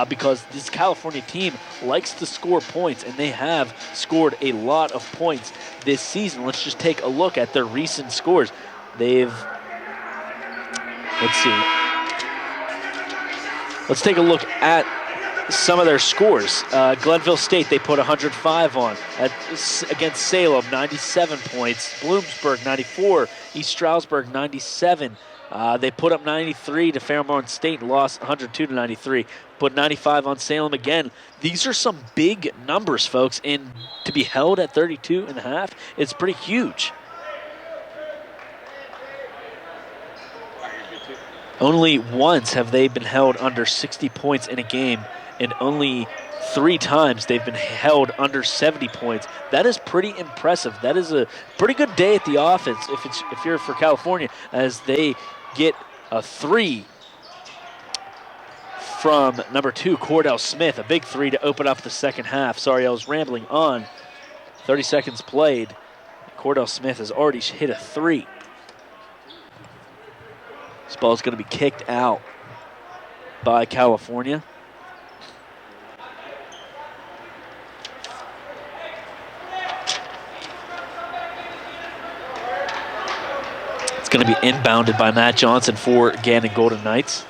because this California team likes to score points, and they have scored a lot of points this season. Let's just take a look at their recent scores. Let's take a look at some of their scores. Glenville State, they put 105 on. Against Salem, 97 points. Bloomsburg, 94. East Stroudsburg, 97. They put up 93 to Fairmont State and lost 102-93. Put 95 on Salem again. These are some big numbers, folks, and to be held at 32.5, it's pretty huge. Only once have they been held under 60 points in a game, and only 3 times they've been held under 70 points. That is pretty impressive. That is a pretty good day at the offense if you're for California, as they get a 3 from number 2, Cordell Smith, a big 3 to open up the second half. Sorry, I was rambling on. 30 seconds played. Cordell Smith has already hit a 3. This ball is going to be kicked out by California. It's going to be inbounded by Matt Johnson for Gannon Golden Knights.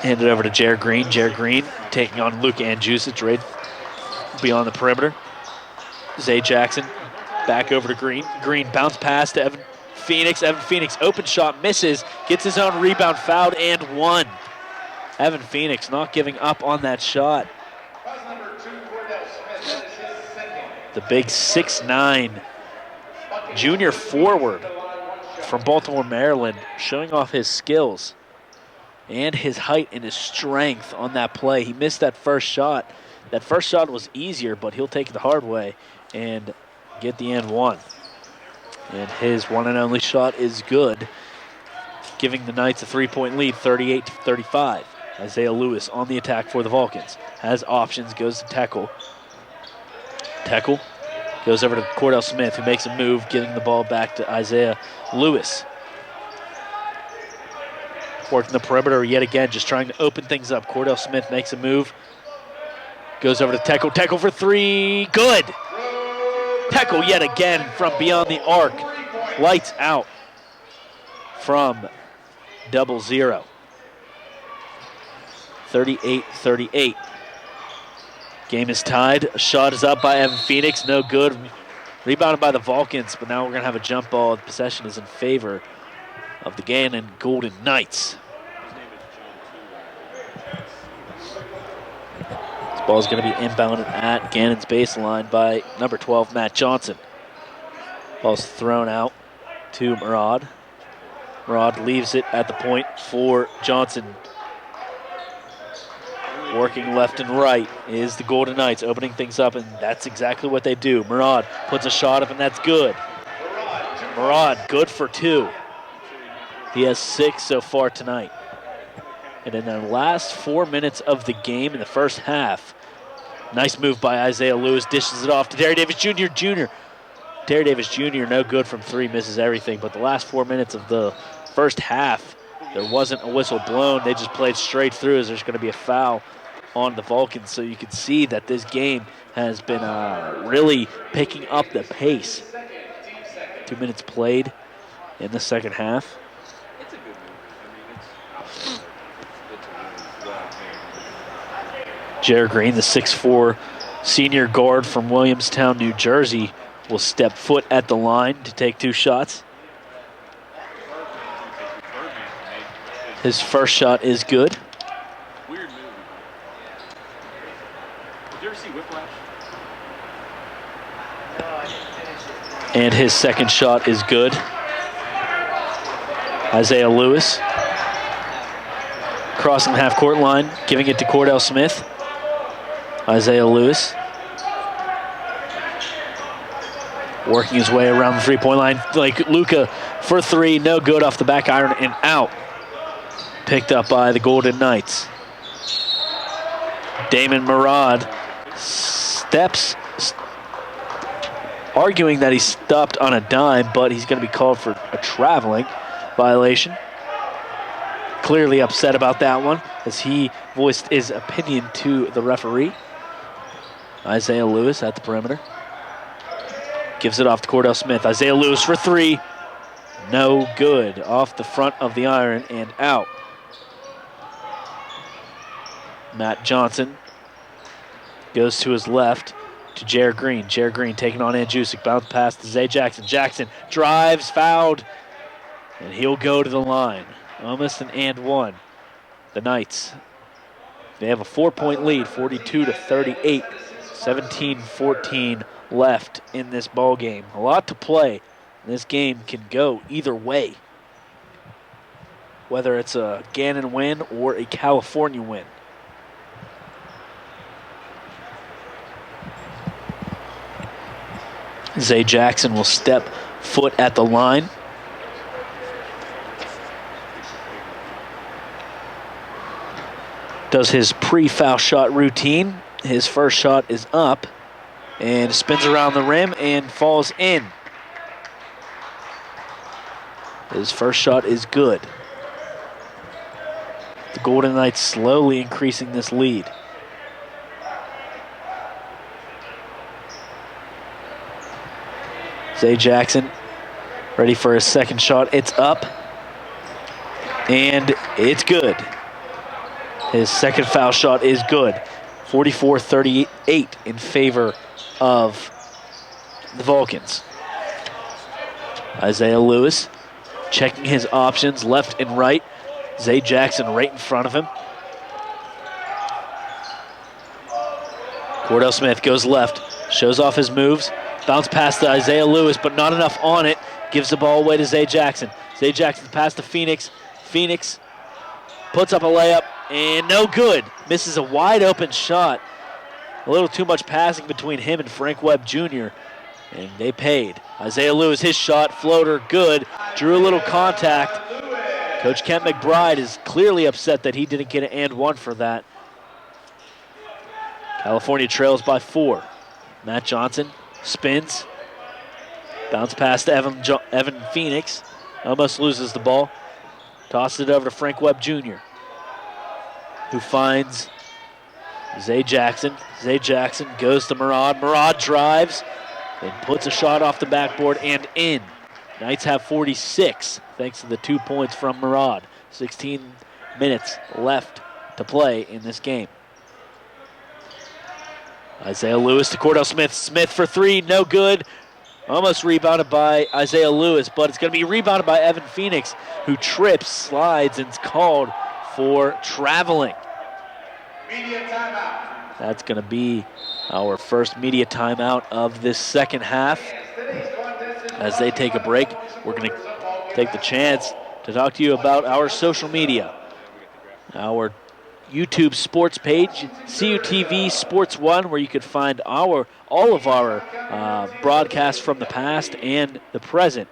Handed over to Jared Green. Jared Green taking on Luka Andjusic right beyond the perimeter. Zay Jackson back over to Green. Green bounce pass to Evan Phoenix. Evan Phoenix, open shot, misses, gets his own rebound, fouled, and one. Evan Phoenix not giving up on that shot. The big 6'9" junior forward from Baltimore, Maryland, showing off his skills and his height and his strength on that play. He missed that first shot. That first shot was easier, but he'll take it the hard way and get the and one. And his one and only shot is good, giving the Knights a 3-point lead, 38-35. Isaiah Lewis on the attack for the Vulcans. Has options, goes to Tekel. Tekel goes over to Cordell Smith, who makes a move, giving the ball back to Isaiah Lewis. Working the perimeter yet again, just trying to open things up. Cordell Smith makes a move. Goes over to Tekel. Tekel for three. Good. Tekel yet again from beyond the arc. Lights out from 0-0. 38-38. Game is tied. A shot is up by Evan Phoenix. No good. Rebounded by the Vulcans, but now we're going to have a jump ball. The possession is in favor of the Gannon Golden Knights. This ball is going to be inbounded at Gannon's baseline by number 12, Matt Johnson. Ball's thrown out to Murad. Murad leaves it at the point for Johnson. Working left and right is the Golden Knights, opening things up, and that's exactly what they do. Murad puts a shot up, and that's good. Murad, good for two. He has 6 so far tonight. And in the last 4 minutes of the game in the first half, nice move by Isaiah Lewis, dishes it off to Terry Davis Jr. Terry Davis Jr., no good from three, misses everything, but the last 4 minutes of the first half, there wasn't a whistle blown. They just played straight through as there's going to be a foul on the Vulcans. So you can see that this game has been really picking up the pace. 2 minutes played in the second half. Jared Green, the 6'4" senior guard from Williamstown, New Jersey, will step foot at the line to take 2 shots. His first shot is good. Weird movie. Did you ever see Whiplash? And his second shot is good. Isaiah Lewis crossing the half-court line, giving it to Cordell Smith. Isaiah Lewis working his way around the three-point line like Luka for three, no good off the back iron and out. Picked up by the Golden Knights. Damon Murad steps, arguing that he stopped on a dime, but he's going to be called for a traveling violation. Clearly upset about that one as he voiced his opinion to the referee. Isaiah Lewis at the perimeter. Gives it off to Cordell Smith. Isaiah Lewis for three. No good. Off the front of the iron and out. Matt Johnson goes to his left to Jared Green. Jared Green taking on Andjusic. Bounce pass to Zay Jackson. Jackson drives, fouled, and he'll go to the line. Almost an and one. The Knights, they have a 4-point lead, 42-38. 17-14 left in this ball game. A lot to play. This game can go either way, whether it's a Gannon win or a California win. Zay Jackson will step foot at the line. Does his pre-foul shot routine. His first shot is up and spins around the rim and falls in. His first shot is good. The Golden Knights slowly increasing this lead. Zay Jackson ready for his second shot. It's up and it's good. His second foul shot is good. 44-38 in favor of the Vulcans. Isaiah Lewis checking his options left and right. Zay Jackson right in front of him. Cordell Smith goes left, shows off his moves, bounce pass to Isaiah Lewis, but not enough on it. Gives the ball away to Zay Jackson. Zay Jackson pass to Phoenix. Phoenix puts up a layup, and no good. Misses a wide open shot. A little too much passing between him and Frank Webb Jr., and they paid. Isaiah Lewis, his shot, floater, good. Drew a little contact. Coach Kent McBride is clearly upset that he didn't get an and one for that. California trails by 4. Matt Johnson spins. Bounce pass to Evan Phoenix. Almost loses the ball. Tosses it over to Frank Webb Jr., who finds Zay Jackson. Zay Jackson goes to Murad. Murad drives and puts a shot off the backboard and in. Knights have 46 thanks to the 2 points from Murad. 16 minutes left to play in this game. Isaiah Lewis to Cordell Smith. Smith for 3, no good. Almost rebounded by Isaiah Lewis, but it's going to be rebounded by Evan Phoenix, who trips, slides, and is called for traveling. Media timeout. That's going to be our first media timeout of this second half. As they take a break, we're going to take the chance to talk to you about our social media. Our YouTube sports page, CUTV Sports 1, where you could find all of our broadcasts from the past and the present,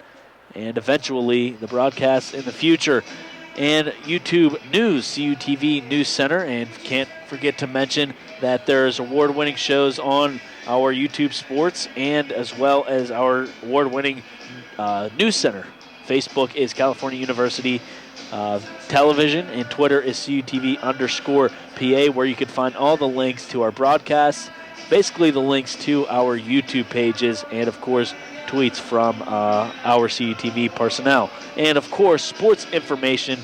and eventually the broadcasts in the future. And YouTube News, CUTV News Center, and can't forget to mention that there's award-winning shows on our YouTube Sports and as well as our award-winning News Center. Facebook is California University Television, and Twitter is CUTV_PA, where you can find all the links to our broadcasts, basically the links to our YouTube pages, and of course tweets from our CUTV personnel. And of course, sports information.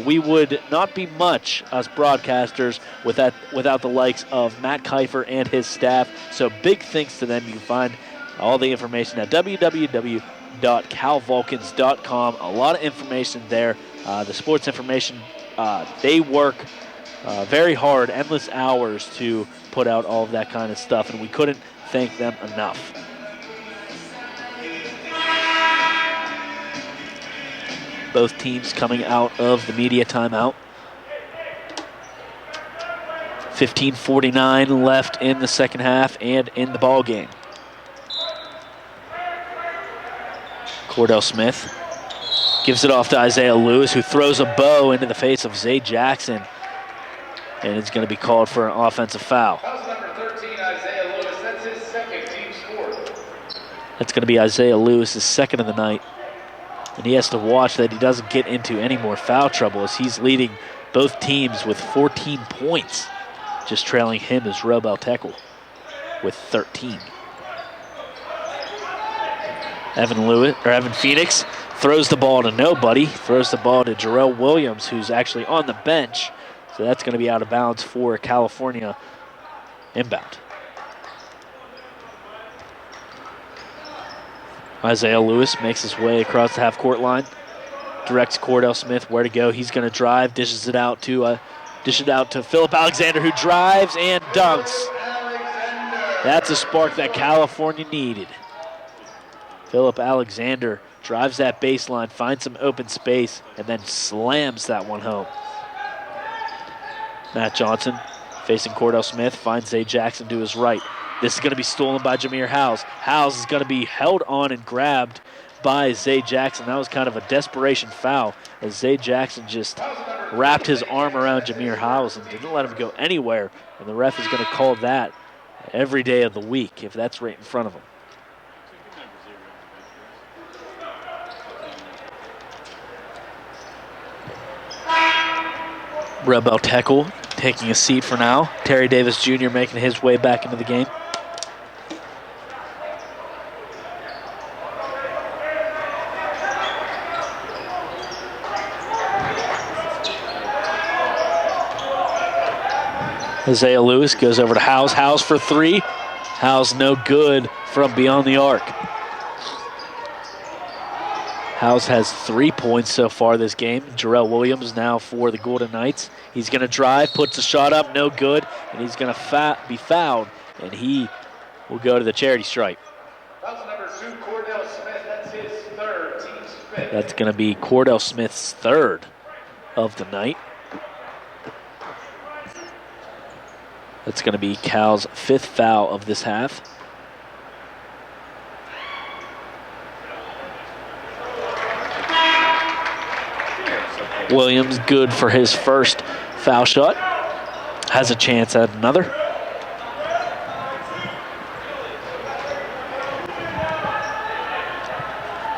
We would not be much, us broadcasters, without the likes of Matt Kiefer and his staff. So big thanks to them. You can find all the information at www.calvulcans.com. A lot of information there. The sports information, they work very hard, endless hours to put out all of that kind of stuff, and we couldn't thank them enough. Both teams coming out of the media timeout. 15:49 left in the second half and in the ball game. Cordell Smith gives it off to Isaiah Lewis, who throws a bow into the face of Zay Jackson, and it's going to be called for an offensive foul. House number 13, Isaiah Lewis. That's his second team score. That's going to be Isaiah Lewis' second of the night. And he has to watch that he doesn't get into any more foul trouble, as he's leading both teams with 14 points. Just trailing him is Rob Altekel with 13. Evan Phoenix throws the ball to nobody. Throws the ball to Jarrell Williams, who's actually on the bench. So that's going to be out of bounds for California inbound. Isaiah Lewis makes his way across the half-court line, directs Cordell Smith where to go. He's going to drive, dishes it out to Philip Alexander, who drives and dunks. That's a spark that California needed. Philip Alexander drives that baseline, finds some open space, and then slams that one home. Matt Johnson facing Cordell Smith, finds Zay Jackson to his right. This is going to be stolen by Jameer Howes. Howes is going to be held on and grabbed by Zay Jackson. That was kind of a desperation foul, as Zay Jackson just wrapped his arm around Jameer Howes and didn't let him go anywhere. And the ref is going to call that every day of the week if that's right in front of him. Rebel Tekel taking a seat for now. Terry Davis Jr. making his way back into the game. Isaiah Lewis goes over to Howes. Howes for three. Howes no good from beyond the arc. Howes has 3 points so far this game. Jarrell Williams now for the Golden Knights. He's going to drive, puts a shot up, no good, and he's going to be fouled, and he will go to the charity stripe. Foul number 2, Cordell Smith. That's his third, team's fifth. That's going to be Cordell Smith's third of the night. That's going to be Cal's 5th foul of this half. Williams good for his first foul shot. Has a chance at another.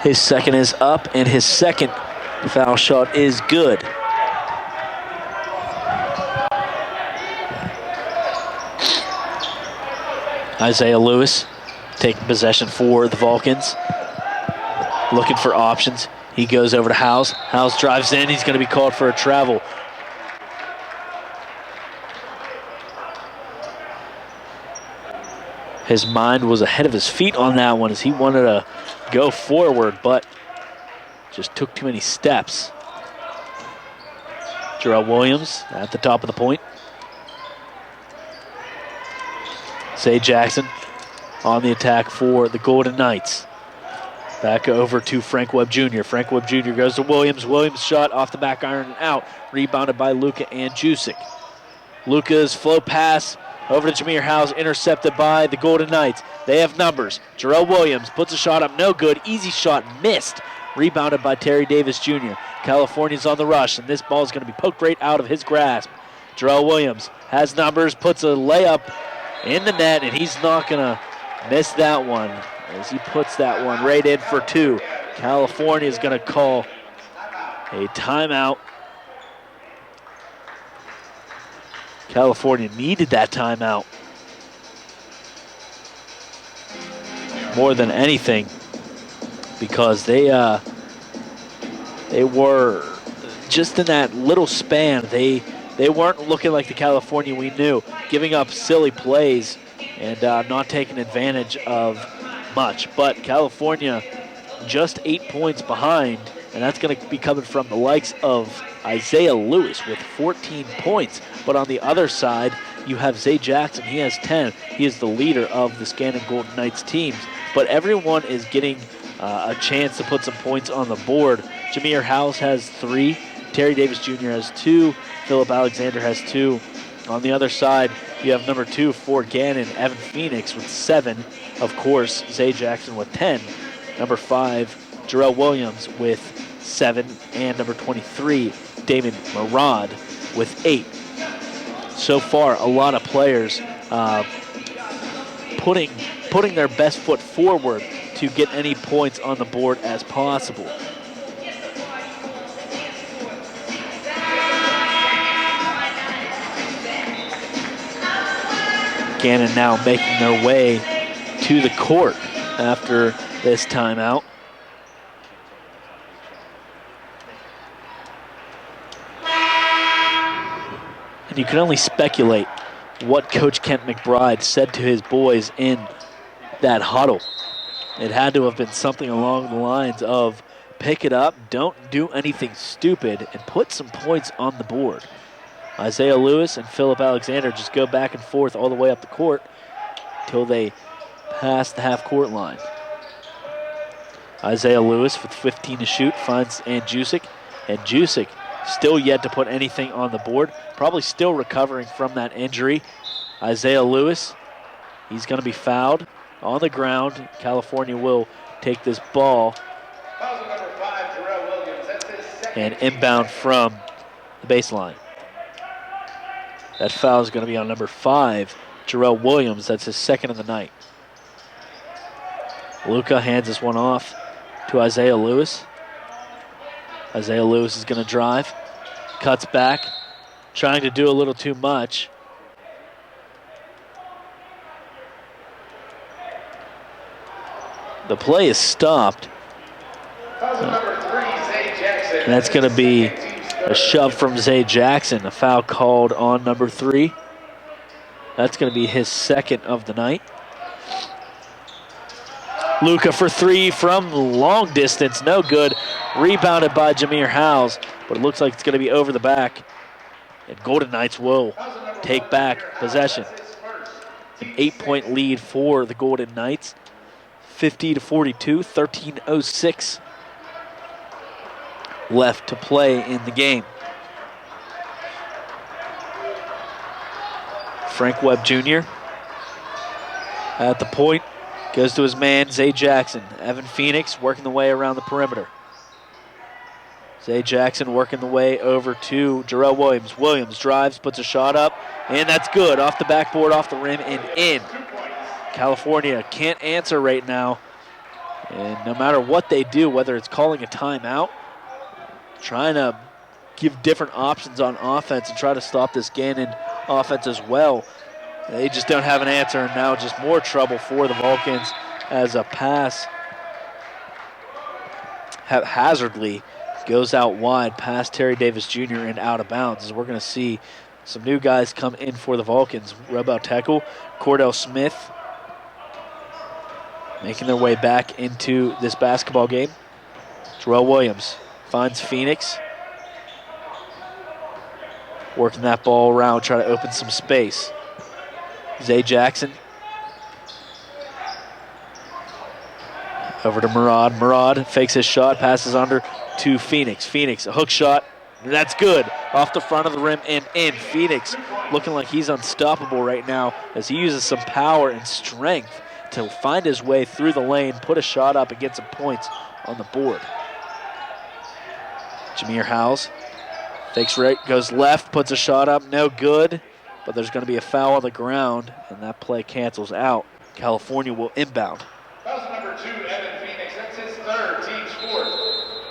His second is up, and his second foul shot is good. Isaiah Lewis taking possession for the Vulcans. Looking for options. He goes over to Howes. Howes drives in. He's going to be called for a travel. His mind was ahead of his feet on that one as he wanted to go forward, but just took too many steps. Jarrell Williams at the top of the point. Zay Jackson on the attack for the Golden Knights. Back over to Frank Webb Jr. Frank Webb Jr. goes to Williams. Williams shot off the back iron and out. Rebounded by Luka Andjusic. Luka's flow pass over to Jameer Howes, intercepted by the Golden Knights. They have numbers. Jarrell Williams puts a shot up, no good. Easy shot, missed. Rebounded by Terry Davis Jr. California's on the rush, and this ball is going to be poked right out of his grasp. Jarrell Williams has numbers, puts a layup in the net, and he's not going to miss that one as he puts that one right in for 2. California is going to call a timeout. California needed that timeout more than anything because they were just in that little span. They weren't looking like the California we knew, giving up silly plays and not taking advantage of much. But California just 8 points behind, and that's going to be coming from the likes of Isaiah Lewis with 14 points. But on the other side, you have Zay Jackson. He has 10. He is the leader of the Gannon Golden Knights teams. But everyone is getting a chance to put some points on the board. Jameer Howes has 3. Terry Davis Jr. has 2. Philip Alexander has 2. On the other side, you have number 2 for Gannon, Evan Phoenix with 7. Of course, Zay Jackson with 10. Number 5, Jarrell Williams with 7. And number 23, Damon Marad with 8. So far, a lot of players putting their best foot forward to get any points on the board as possible. Gannon now making their way to the court after this timeout. And you can only speculate what Coach Kent McBride said to his boys in that huddle. It had to have been something along the lines of pick it up, don't do anything stupid, and put some points on the board. Isaiah Lewis and Philip Alexander just go back and forth all the way up the court until they pass the half-court line. Isaiah Lewis with 15 to shoot finds Andjusic. Andjusic still yet to put anything on the board. Probably still recovering from that injury. Isaiah Lewis, he's going to be fouled on the ground. California will take this ball and inbound from the baseline. That foul is going to be on number 5, Jarrell Williams. That's his second of the night. Luka hands this one off to Isaiah Lewis. Isaiah Lewis is going to drive, cuts back, trying to do a little too much. The play is stopped. And that's going to be a shove from Zay Jackson, a foul called on number 3. That's going to be his second of the night. Luca for three from long distance, no good. Rebounded by Jameer Howes, but it looks like it's going to be over the back. And Golden Knights will take back possession. An 8-point lead for the Golden Knights. 50-42, 13:06 left to play in the game. Frank Webb Jr. at the point, goes to his man, Zay Jackson. Evan Phoenix working the way around the perimeter. Zay Jackson working the way over to Jarrell Williams. Williams drives, puts a shot up, and that's good. Off the backboard, off the rim, and in. California can't answer right now. And no matter what they do, whether it's calling a timeout, trying to give different options on offense and try to stop this Gannon offense as well, they just don't have an answer, and now just more trouble for the Vulcans as a pass haphazardly goes out wide past Terry Davis Jr. and out of bounds. As we're going to see some new guys come in for the Vulcans. Robel Tekel, Cordell Smith making their way back into this basketball game. Jarrell Williams finds Phoenix. Working that ball around, trying to open some space. Zay Jackson. Over to Murad. Murad fakes his shot, passes under to Phoenix. Phoenix, a hook shot. That's good. Off the front of the rim and in. Phoenix looking like he's unstoppable right now as he uses some power and strength to find his way through the lane, put a shot up and get some points on the board. Jameer Howes fakes right, goes left, puts a shot up, no good. But there's going to be a foul on the ground, and that play cancels out. California will inbound. Foul number 2, Evan Phoenix. That's his third, team's fourth.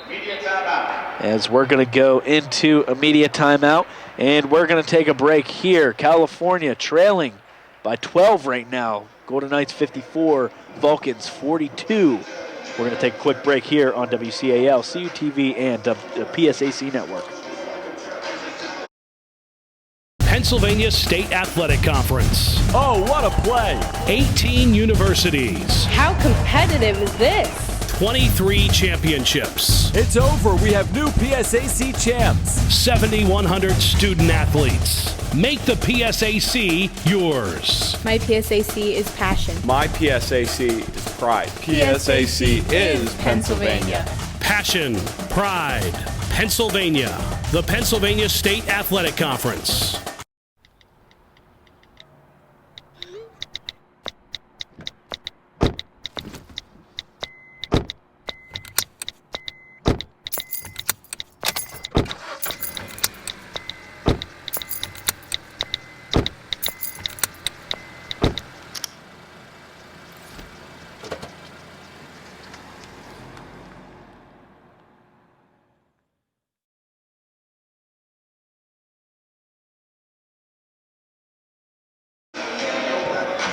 Immediate timeout. As we're going to go into immediate timeout, and we're going to take a break here. California trailing by 12 right now. Golden Knights 54, Vulcans 42. We're going to take a quick break here on WCAL, CUTV, and the PSAC Network. Pennsylvania State Athletic Conference. Oh, what a play! 18 universities. How competitive is this? 23 championships. It's over. We have new PSAC champs. 7,100 student athletes. Make the PSAC yours. My PSAC is passion. My PSAC is pride. PSAC is Pennsylvania. Passion, pride, Pennsylvania. The Pennsylvania State Athletic Conference.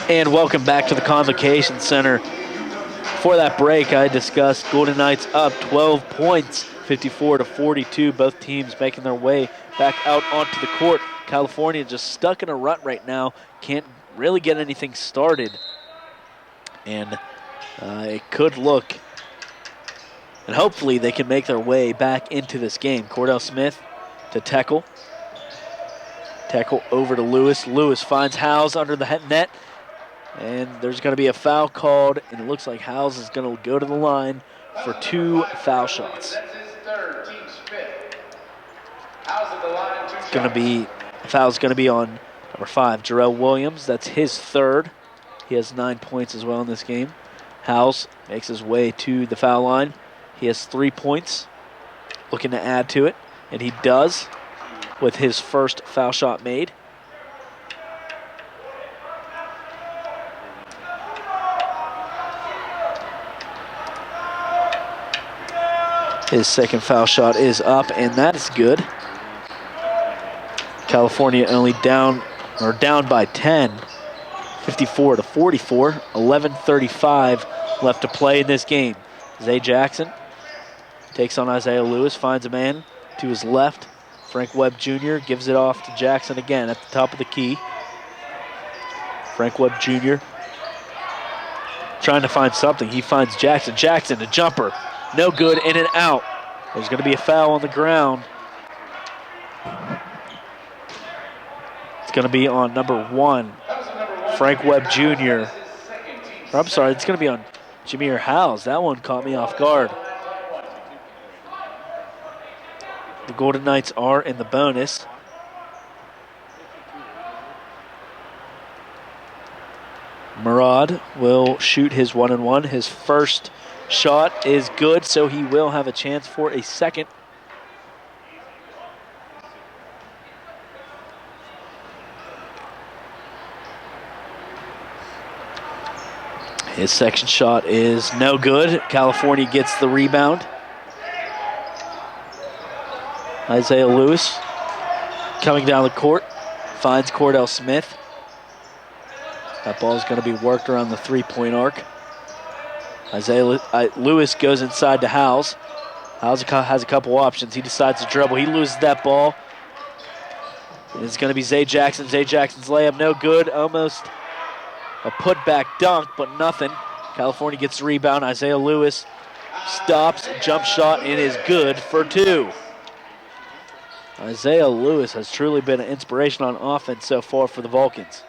And welcome back to the Convocation Center. For that break, I discussed Golden Knights up 12 points, 54-42. Both teams making their way back out onto the court. California just stuck in a rut right now. Can't really get anything started. And it could look, and hopefully they can make their way back into this game. Cordell Smith to Tekel. Tekel over to Lewis. Lewis finds Howes under the net. And there's going to be a foul called, and it looks like Howes is going to go to the line for 2 foul shots. That's his third, team's fifth. How's at the line, 2 It's going to be, the foul's going to be on number 5, Jarrell Williams. That's his third. He has 9 points as well in this game. Howes makes his way to the foul line. He has 3 points, looking to add to it, and he does with his first foul shot made. His second foul shot is up, and that is good. California only down by 10, 54-44, 11:35 left to play in this game. Zay Jackson takes on Isaiah Lewis, finds a man to his left. Frank Webb Jr. gives it off to Jackson again at the top of the key. Frank Webb Jr. trying to find something. He finds Jackson. Jackson, a jumper. No good, in and out. There's going to be a foul on the ground. It's going to be on number 1, Frank Webb Jr. Or, I'm sorry, it's going to be on Jameer Howes. That one caught me off guard. The Golden Knights are in the bonus. Murad will shoot his 1-and-1. His first shot is good, so he will have a chance for a second. His second shot is no good. California gets the rebound. Isaiah Lewis coming down the court, finds Cordell Smith. That ball is going to be worked around the three-point arc. Isaiah Lewis goes inside to Howes. Howes has a couple options. He decides to dribble. He loses that ball. It's going to be Zay Jackson. Zay Jackson's layup, no good. Almost a putback dunk, but nothing. California gets the rebound. Isaiah Lewis stops, jump shot, and is good for 2. Isaiah Lewis has truly been an inspiration on offense so far for the Vulcans.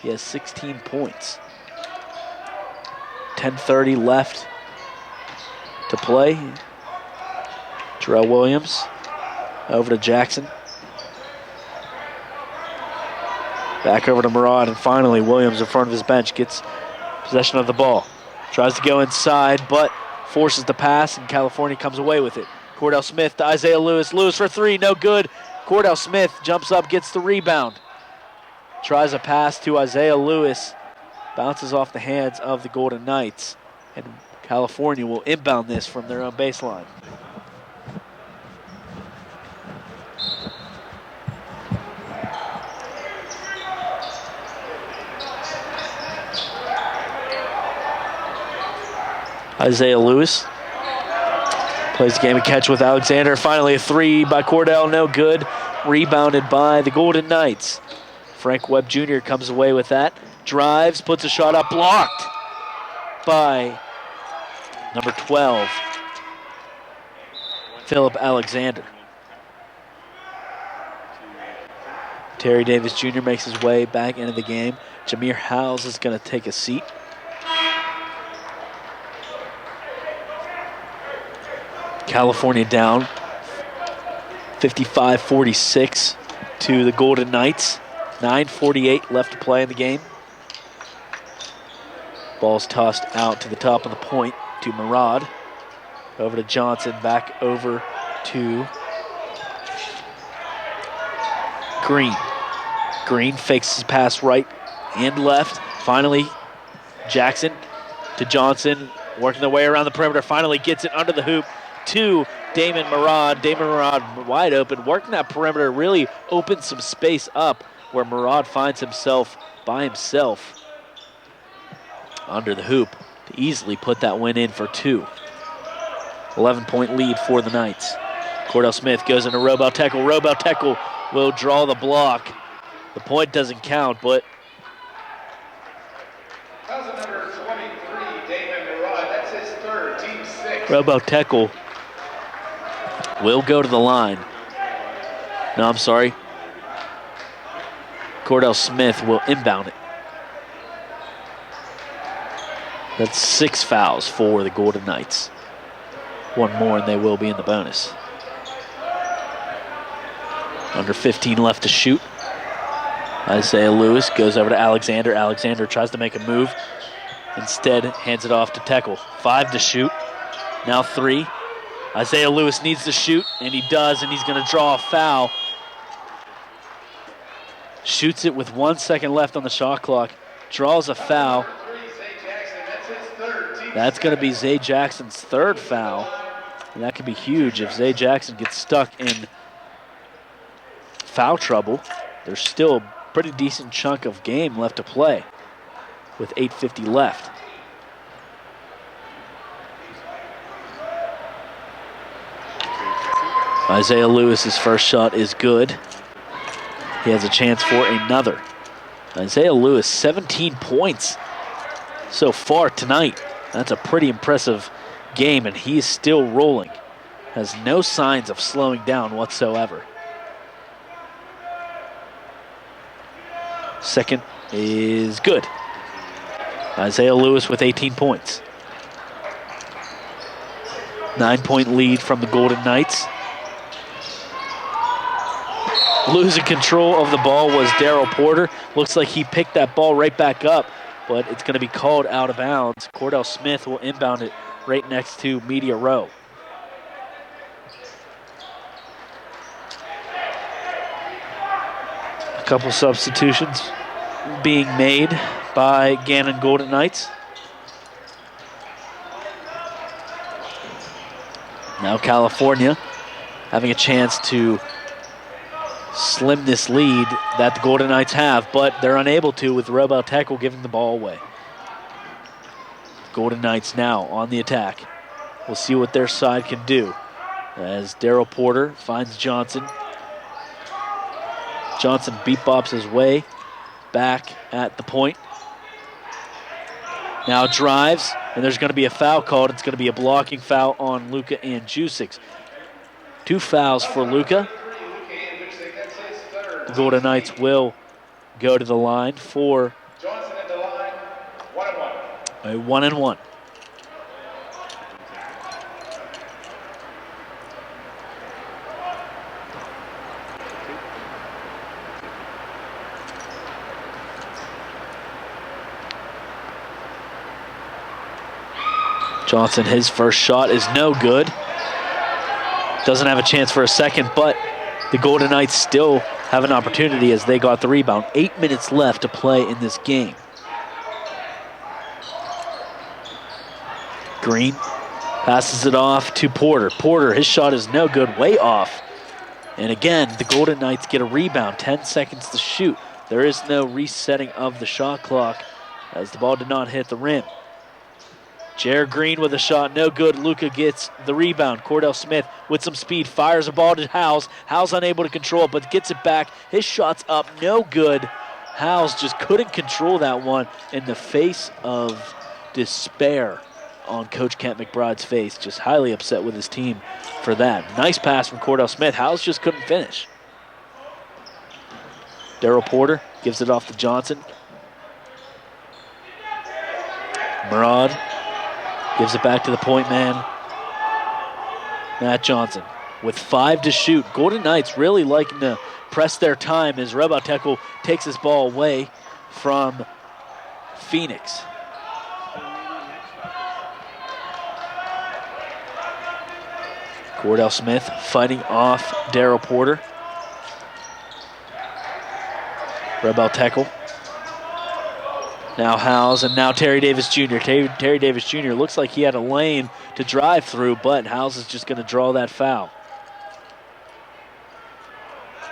He has 16 points. 10:30 left to play. Terrell Williams over to Jackson. Back over to Murad, and finally Williams in front of his bench gets possession of the ball. Tries to go inside, but forces the pass, and California comes away with it. Cordell Smith to Isaiah Lewis. Lewis for 3, no good. Cordell Smith jumps up, gets the rebound. Tries a pass to Isaiah Lewis. Bounces off the hands of the Golden Knights. And California will inbound this from their own baseline. Isaiah Lewis plays the game of catch with Alexander. Finally a 3 by Cordell, no good. Rebounded by the Golden Knights. Frank Webb Jr. comes away with that. Drives, puts a shot up, blocked by number 12, Philip Alexander. Terry Davis Jr. makes his way back into the game. Jameer Howes is going to take a seat. California down 55-46 to the Golden Knights. 9:48 left to play in the game. Ball's tossed out to the top of the point to Murad. Over to Johnson, back over to Green. Green fakes his pass right and left. Finally, Jackson to Johnson, working their way around the perimeter. Finally gets it under the hoop to Damon Murad. Damon Murad wide open, working that perimeter, really opens some space up where Murad finds himself by himself under the hoop to easily put that win in for 2. 11-point lead for the Knights. Cordell Smith goes into Robel Tekel. Robel Tekel will draw the block. The point doesn't count, but Number 23, Damon Murad. That's his 3rd, team 6. Robel Tekel will go to the line. No, I'm sorry. Cordell Smith will inbound it. That's 6 fouls for the Golden Knights. 1 more and they will be in the bonus. Under 15 left to shoot. Isaiah Lewis goes over to Alexander. Alexander tries to make a move. Instead, hands it off to Tekel. 5 to shoot. Now 3. Isaiah Lewis needs to shoot, and he does, and he's going to draw a foul. Shoots it with 1 second left on the shot clock. Draws a foul. That's going to be Zay Jackson's 3rd foul. And that could be huge if Zay Jackson gets stuck in foul trouble. There's still a pretty decent chunk of game left to play with 8:50 left. Isaiah Lewis's first shot is good. He has a chance for another. Isaiah Lewis, 17 points so far tonight. That's a pretty impressive game, and he's still rolling. Has no signs of slowing down whatsoever. Second is good. Isaiah Lewis with 18 points. 9-point lead from the Golden Knights. Losing control of the ball was Daryl Porter. Looks like he picked that ball right back up, but it's going to be called out of bounds. Cordell Smith will inbound it right next to Media Row. A couple substitutions being made by Gannon Golden Knights. Now California having a chance to slim this lead that the Golden Knights have, but they're unable to with Robel Tekel giving the ball away. Golden Knights now on the attack. We'll see what their side can do as Daryl Porter finds Johnson. Johnson beat-bops his way back at the point. Now drives, and there's going to be a foul called. It's going to be a blocking foul on Luka Andjusic. 2 fouls for Luka. The Golden Knights will go to the line for a 1-and-1. Johnson, his first shot is no good. Doesn't have a chance for a second, but the Golden Knights still have an opportunity as they got the rebound. 8 minutes left to play in this game. Green passes it off to Porter. Porter, his shot is no good, way off. And again, the Golden Knights get a rebound, 10 seconds to shoot. There is no resetting of the shot clock as the ball did not hit the rim. Jared Green with a shot, no good. Luka gets the rebound. Cordell Smith with some speed, fires a ball to Howes. Howes unable to control it, but gets it back. His shot's up, no good. Howes just couldn't control that one in the face of despair on Coach Kent McBride's face. Just highly upset with his team for that. Nice pass from Cordell Smith. Howes just couldn't finish. Daryl Porter gives it off to Johnson. Murad gives it back to the point man, Matt Johnson. With 5 to shoot, Golden Knights really liking to press their time as Robel Tekel takes this ball away from Phoenix. Cordell Smith fighting off Daryl Porter. Robel Tekel. Now Howes, and now Terry Davis Jr. Terry Davis Jr. looks like he had a lane to drive through, but Howes is just going to draw that foul.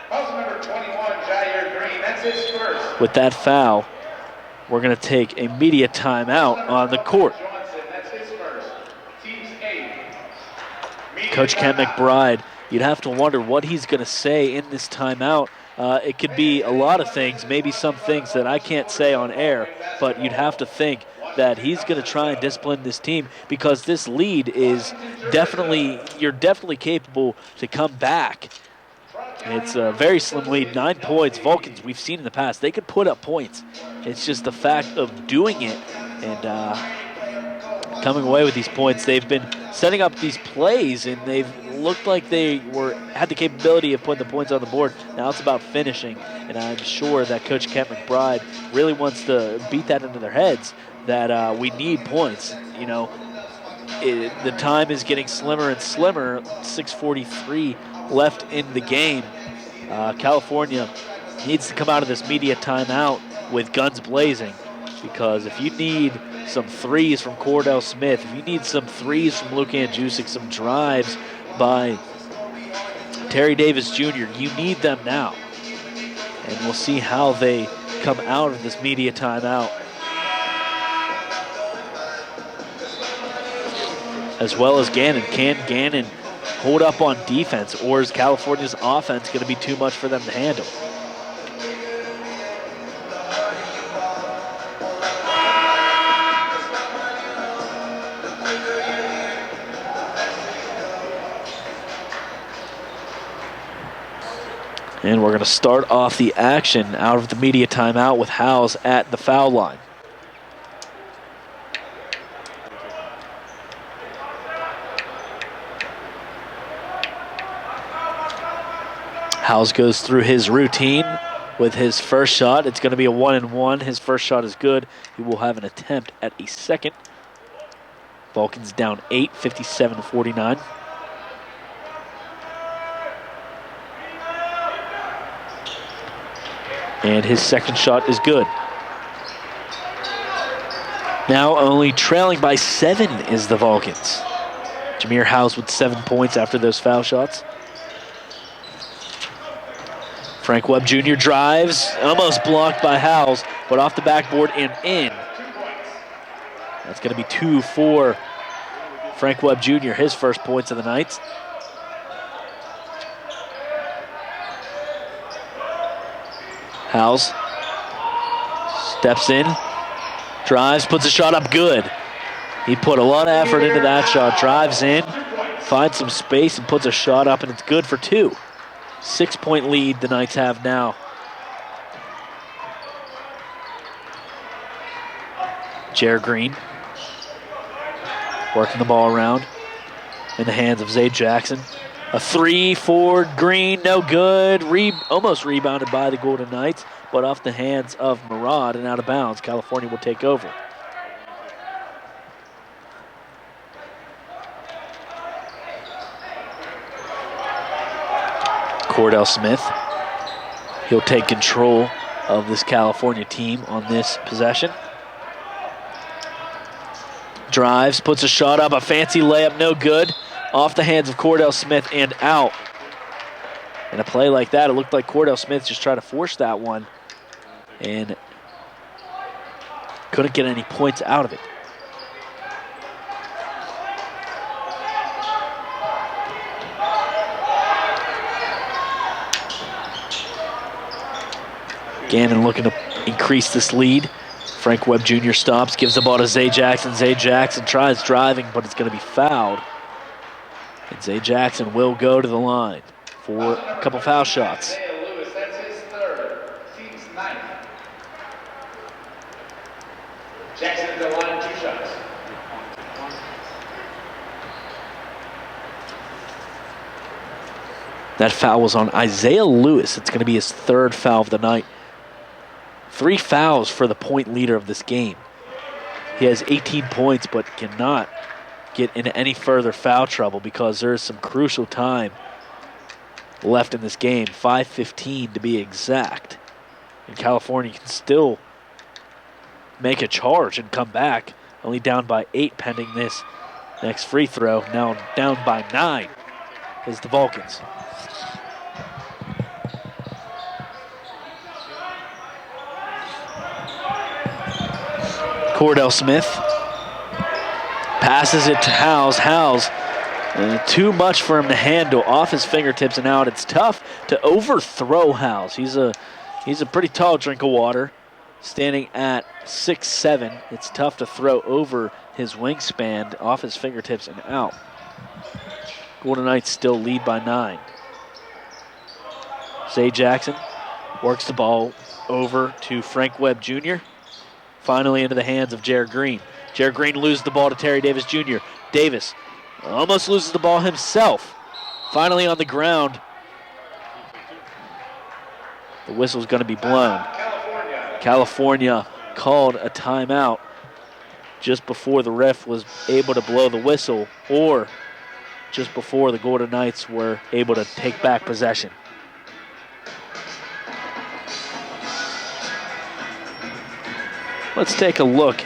Foul number 21, Jair Green. That's his first. With that foul, we're going to take a media timeout on the court. Johnson, that's his first. Team's 8. Coach Kent McBride, you'd have to wonder what he's going to say in this timeout. It could be a lot of things, maybe some things that I can't say on air, but you'd have to think that he's going to try and discipline this team because this lead is definitely, you're definitely capable to come back. It's a very slim lead, 9 points. Vulcans, we've seen in the past, they could put up points. It's just the fact of doing it and coming away with these points. They've been setting up these plays and they've looked like they had the capability of putting the points on the board. Now it's about finishing, and I'm sure that Coach Kent McBride really wants to beat that into their heads that we need points. You know, the time is getting slimmer and slimmer. 6:43 left in the game. California needs to come out of this media timeout with guns blazing, because if you need some threes from Cordell Smith, if you need some threes from Luka Andjusic, some drives by Terry Davis Jr., you need them now. And we'll see how they come out of this media timeout. As well as Gannon. Can Gannon hold up on defense, or is California's offense going to be too much for them to handle? And we're going to start off the action out of the media timeout with Howes at the foul line. Howes goes through his routine with his first shot. It's going to be a 1-and-1. His first shot is good. He will have an attempt at a second. Vulcans down 8, 57-49. And his second shot is good. Now only trailing by 7 is the Vulcans. Jameer Howes with 7 points after those foul shots. Frank Webb Jr. drives, almost blocked by Howes, but off the backboard and in. That's going to be 2 for Frank Webb Jr., his first points of the night. Howes steps in, drives, puts a shot up good. He put a lot of effort into that shot, drives in, finds some space and puts a shot up, and it's good for 2. 6-point lead the Knights have now. Jared Green working the ball around in the hands of Zay Jackson. A 3 for Green, no good. Almost rebounded by the Golden Knights, but off the hands of Murad and out of bounds. California will take over. Cordell Smith, he'll take control of this California team on this possession. Drives, puts a shot up, a fancy layup, no good. Off the hands of Cordell Smith and out. In a play like that, it looked like Cordell Smith just tried to force that one and couldn't get any points out of it. Gannon looking to increase this lead. Frank Webb Jr. stops, gives the ball to Zay Jackson. Zay Jackson tries driving, but it's going to be fouled. And Zay Jackson will go to the line for a couple foul shots. Lewis, that's his third. Team's 9th. Jackson at the line, 2 shots. That foul was on Isaiah Lewis. It's going to be his 3rd foul of the night. 3 fouls for the point leader of this game. He has 18 points but cannot get into any further foul trouble because there is some crucial time left in this game, 5:15 to be exact. And California can still make a charge and come back, only down by 8 pending this next free throw. Now down by 9 is the Vulcans. Cordell Smith passes it to Howes. Howes, too much for him to handle, off his fingertips and out. It's tough to overthrow Howes. He's a pretty tall drink of water, standing at 6'7". It's tough to throw over his wingspan, off his fingertips and out. Golden Knights still lead by 9. Zay Jackson works the ball over to Frank Webb Jr., finally into the hands of Jared Green. Jared Green loses the ball to Terry Davis Jr. Davis almost loses the ball himself. Finally on the ground. The whistle's going to be blown. California called a timeout just before the ref was able to blow the whistle, or just before the Golden Knights were able to take back possession. Let's take a look.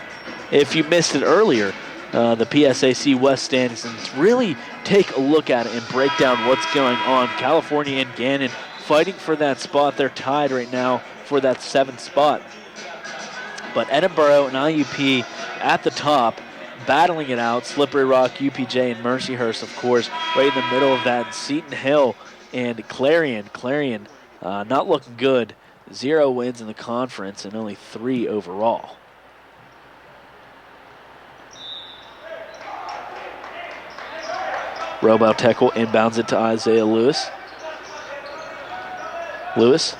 If you missed it earlier, the PSAC West standings, and really take a look at it and break down what's going on. California and Gannon fighting for that spot. They're tied right now for that 7th spot. But Edinburgh and IUP at the top, battling it out. Slippery Rock, UPJ, and Mercyhurst, of course, right in the middle of that. Seton Hill and Clarion. Clarion not looking good. 0 wins in the conference and only 3 overall. Robel Tekel inbounds it to Isaiah Lewis. Lewis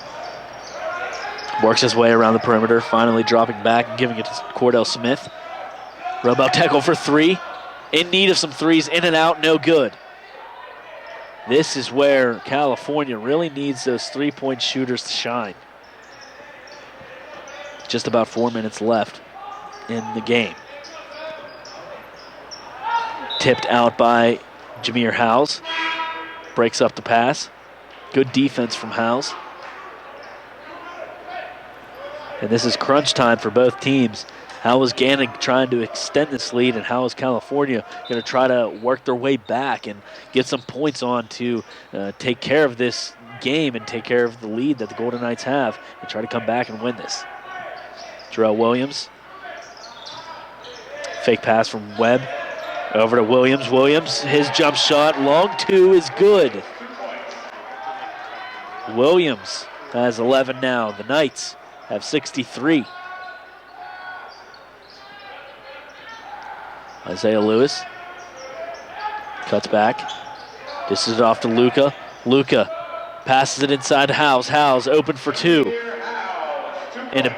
works his way around the perimeter, finally dropping back and giving it to Cordell Smith. Rub-out tackle for three. In need of some threes, in and out, no good. This is where California really needs those three-point shooters to shine. Just about 4 minutes left in the game. Tipped out by Jameer Howes. Breaks up the pass. Good defense from Howes. And this is crunch time for both teams. How is Gannon trying to extend this lead, and how is California going to try to work their way back and get some points on to take care of this game and take care of the lead that the Golden Knights have and try to come back and win this? Jarrell Williams. Fake pass from Webb. Over to Williams. Williams, his jump shot, long two is good. Williams has 11 now. The Knights have 63. Isaiah Lewis cuts back. Dishes it off to Luka. Luka passes it inside to Howes. Howes open for two. And a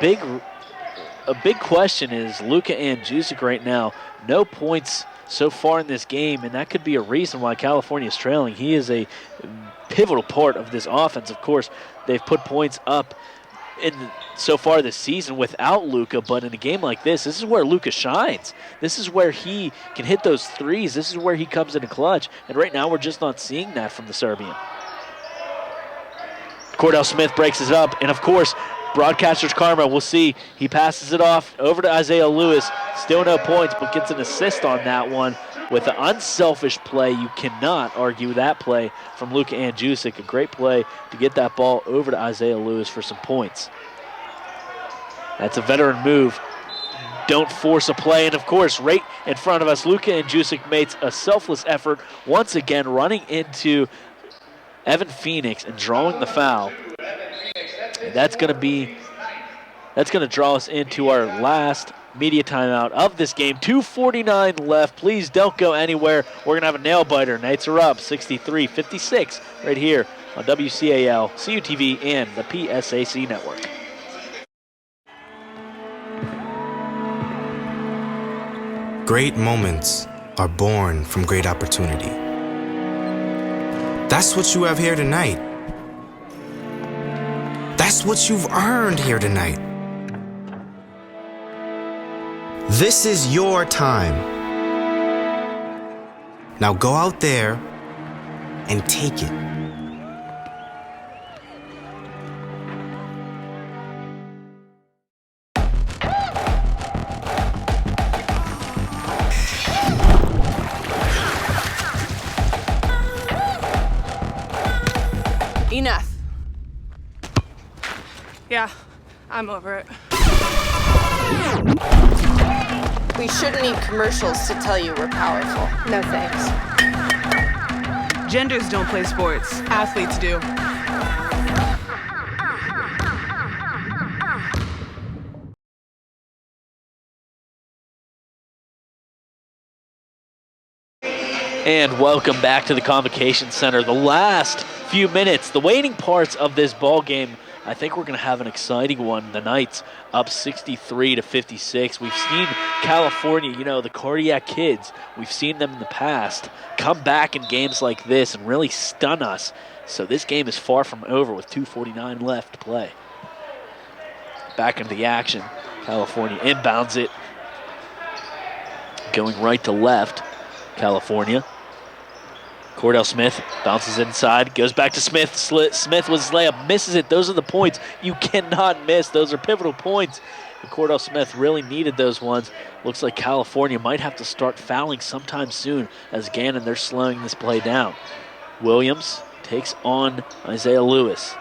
big question is Luka Andjusic right now. No points so far in this game, and that could be a reason why California is trailing. He is a pivotal part of this offense. Of course, they've put points up so far this season without Luka, but in a game like this is where Luka shines. This is where he can hit those threes. This is where he comes in a clutch, and right now we're just not seeing that from the Serbian. Cordell Smith breaks it up, and of course, broadcaster's karma, we'll see. He passes it off over to Isaiah Lewis. Still no points, but gets an assist on that one with an unselfish play. You cannot argue that play from Luka Andjusic. A great play to get that ball over to Isaiah Lewis for some points. That's a veteran move. Don't force a play. And of course, right in front of us, Luka Andjusic makes a selfless effort once again, running into Evan Phoenix and drawing the foul. And that's going to draw us into our last media timeout of this game. 2:49 left. Please don't go anywhere. We're going to have a nail biter. Knights are up 63-56 right here on WCAL, CUTV, and the PSAC network. Great moments are born from great opportunity. That's what you have here tonight. That's what you've earned here tonight. This is your time. Now go out there and take it. Enough. Yeah, I'm over it. We shouldn't need commercials to tell you we're powerful. No thanks. Genders don't play sports. Athletes do. And welcome back to the Convocation Center. The last few minutes, the waning parts of this ball game. I think we're going to have an exciting one. The Knights up 63-56. We've seen California, the Cardiac Kids, we've seen them in the past come back in games like this and really stun us. So this game is far from over with 2:49 left to play. Back into the action. California inbounds it. Going right to left. California. Cordell Smith bounces inside, goes back to Smith. Smith with his layup, misses it. Those are the points you cannot miss. Those are pivotal points. And Cordell Smith really needed those ones. Looks like California might have to start fouling sometime soon as Gannon, they're slowing this play down. Williams takes on Isaiah Lewis.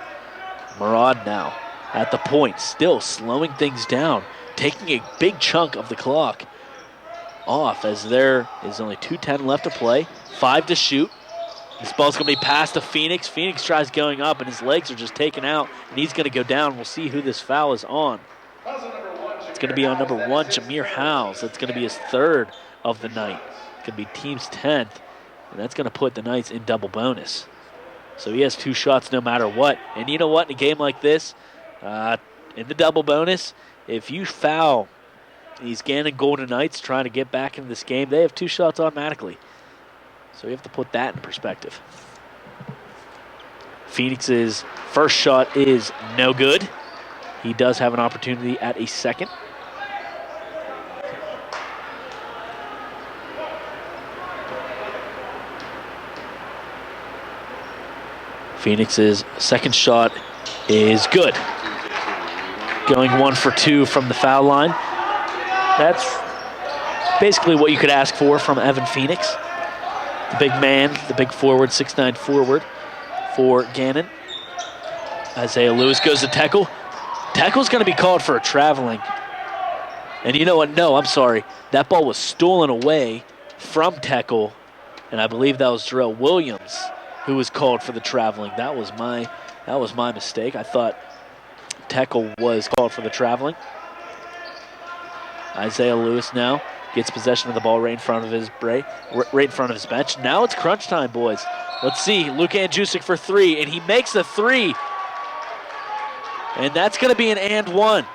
Murad now at the point, still slowing things down, taking a big chunk of the clock off as there is only 2:10 left to play, 5 to shoot. This ball's going to be passed to Phoenix. Phoenix tries going up, and his legs are just taken out, and he's going to go down. We'll see who this foul is on. It's going to be on number 1, Jameer Howes. That's going to be his 3rd of the night. It's going to be team's 10th, and that's going to put the Knights in double bonus. So he has 2 shots no matter what. And you know what? In a game like this, in the double bonus, if you foul these Gannon Golden Knights trying to get back into this game, they have 2 shots automatically. So you have to put that in perspective. Phoenix's first shot is no good. He does have an opportunity at a second. Phoenix's second shot is good. Going 1 for 2 from the foul line. That's basically what you could ask for from Evan Phoenix. The big man, the big forward, 6'9" forward for Gannon. Isaiah Lewis goes to tackle. Tackle's going to be called for a traveling. And you know what? No, I'm sorry. That ball was stolen away from tackle, and I believe that was Jarrell Williams who was called for the traveling. That was my mistake. I thought tackle was called for the traveling. Isaiah Lewis now gets possession of the ball right in front of his bench. Now it's crunch time, boys. Let's see. Luka Andjusic for 3, and he makes the 3. And that's going to be an and 1.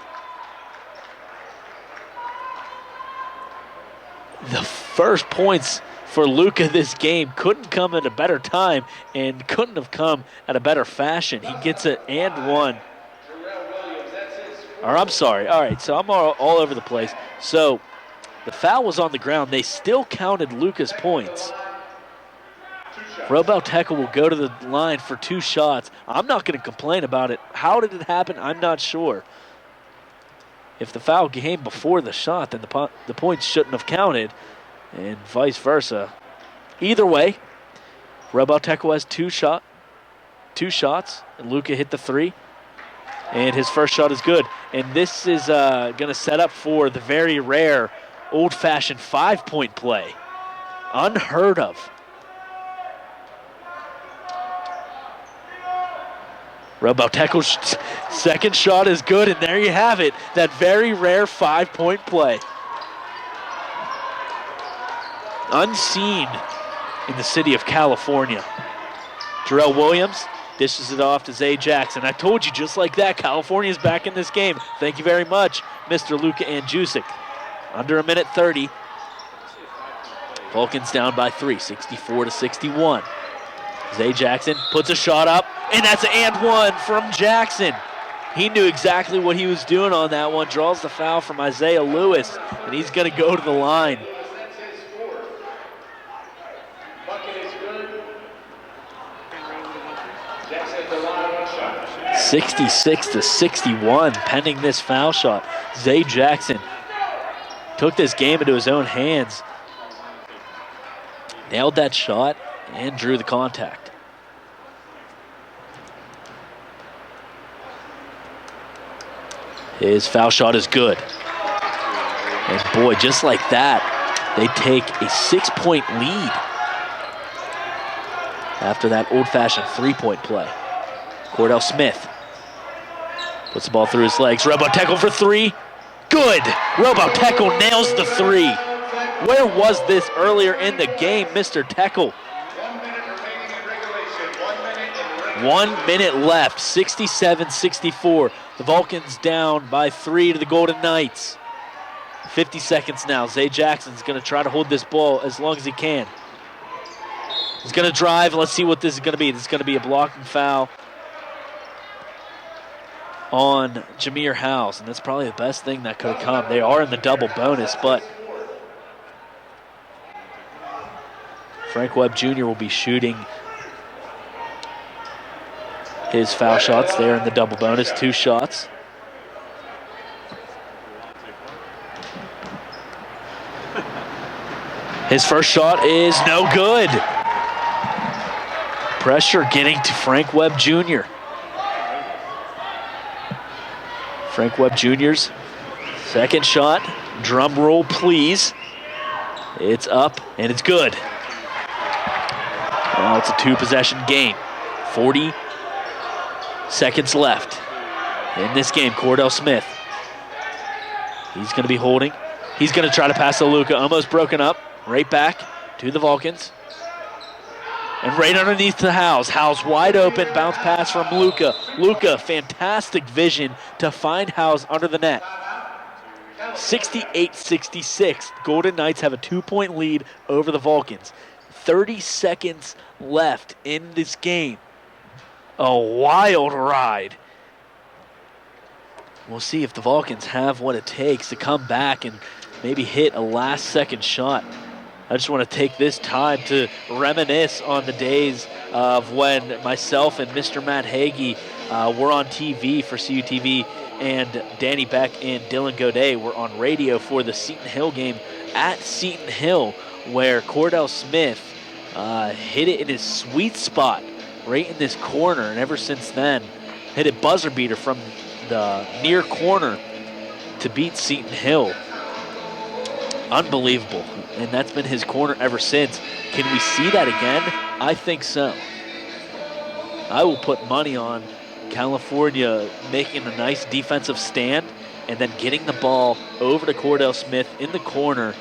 The first points for Luka this game couldn't come at a better time and couldn't have come at a better fashion. He gets it and 1. Or I'm sorry. All right, so I'm all over the place. So the foul was on the ground. They still counted Luka's points. Robel Tekel will go to the line for 2 shots. I'm not going to complain about it. How did it happen? I'm not sure. If the foul came before the shot, then the points shouldn't have counted, and vice versa. Either way, Robel Tekel has 2 shots, and Luka hit the 3, and his first shot is good. And this is going to set up for the very rare, old-fashioned 5-point play. Unheard of. Robel Tekel's second shot is good, and there you have it. That very rare 5-point play. Unseen in the city of California. Jarrell Williams dishes it off to Zay Jackson. I told you, just like that, California's back in this game. Thank you very much, Mr. Luka Andjusic. Under 1:30. Vulcans down by 3, 64-61. Zay Jackson puts a shot up, and that's an and 1 from Jackson. He knew exactly what he was doing on that one. Draws the foul from Isaiah Lewis, and he's going to go to the line. 66-61, pending this foul shot. Zay Jackson took this game into his own hands, nailed that shot, and drew the contact. His foul shot is good. And boy, just like that, they take a 6-point lead after that old-fashioned 3-point play. Cordell Smith puts the ball through his legs. Robel Tekel for 3. Good! Robel Tekel nails the 3. Where was this earlier in the game, Mr. Tekel? 1 minute left, 67-64. The Vulcans down by 3 to the Golden Knights. 50 seconds now. Zay Jackson's going to try to hold this ball as long as he can. He's going to drive. Let's see what this is going to be. This is going to be a blocking foul on Jameer House, and that's probably the best thing that could have come. They are in the double bonus, but Frank Webb Jr. will be shooting his foul shots there in the double bonus, 2 shots. His first shot is no good. Pressure getting to Frank Webb Jr. Frank Webb Jr.'s second shot. Drum roll, please. It's up, and it's good. Now it's a 2-possession game. 40 seconds left in this game. Cordell Smith. He's going to be holding. He's going to try to pass to Luka. Almost broken up. Right back to the Vulcans. And right underneath to Howes. Howes wide open, bounce pass from Luca. Luca, fantastic vision to find Howes under the net. 68-66. Golden Knights have a 2-point lead over the Vulcans. 30 seconds left in this game. A wild ride. We'll see if the Vulcans have what it takes to come back and maybe hit a last-second shot. I just want to take this time to reminisce on the days of when myself and Mr. Matt Hagee were on TV for CUTV, and Danny Beck and Dylan Godet were on radio for the Seton Hill game at Seton Hill, where Cordell Smith hit it in his sweet spot right in this corner, and ever since then hit a buzzer beater from the near corner to beat Seton Hill. Unbelievable. And that's been his corner ever since. Can we see that again? I think so. I will put money on California making a nice defensive stand and then getting the ball over to Cordell Smith in the corner.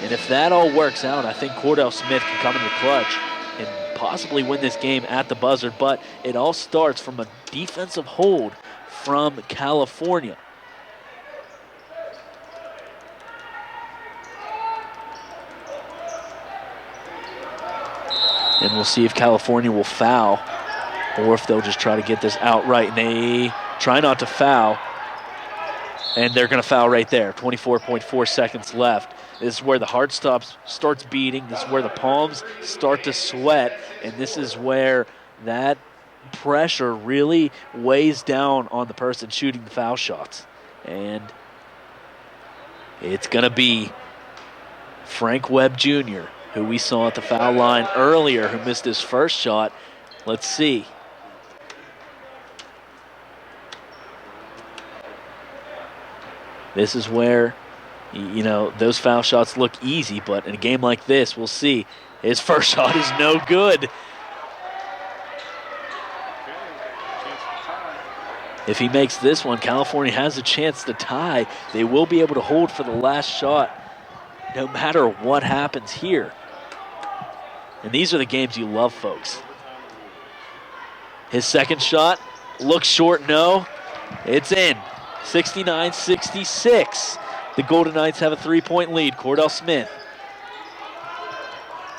And if that all works out, I think Cordell Smith can come in the clutch and possibly win this game at the buzzer. But it all starts from a defensive hold from California. And we'll see if California will foul or if they'll just try to get this outright. And they try not to foul. And they're going to foul right there. 24.4 seconds left. This is where the heart starts beating. This is where the palms start to sweat. And this is where that pressure really weighs down on the person shooting the foul shots. And it's going to be Frank Webb Jr., who we saw at the foul line earlier, who missed his first shot. Let's see. This is where, you know, those foul shots look easy, but in a game like this, we'll see. His first shot is no good. If he makes this one, California has a chance to tie. They will be able to hold for the last shot no matter what happens here. And these are the games you love, folks. His second shot looks short, no. It's in. 69-66. The Golden Knights have a 3-point lead. Cordell Smith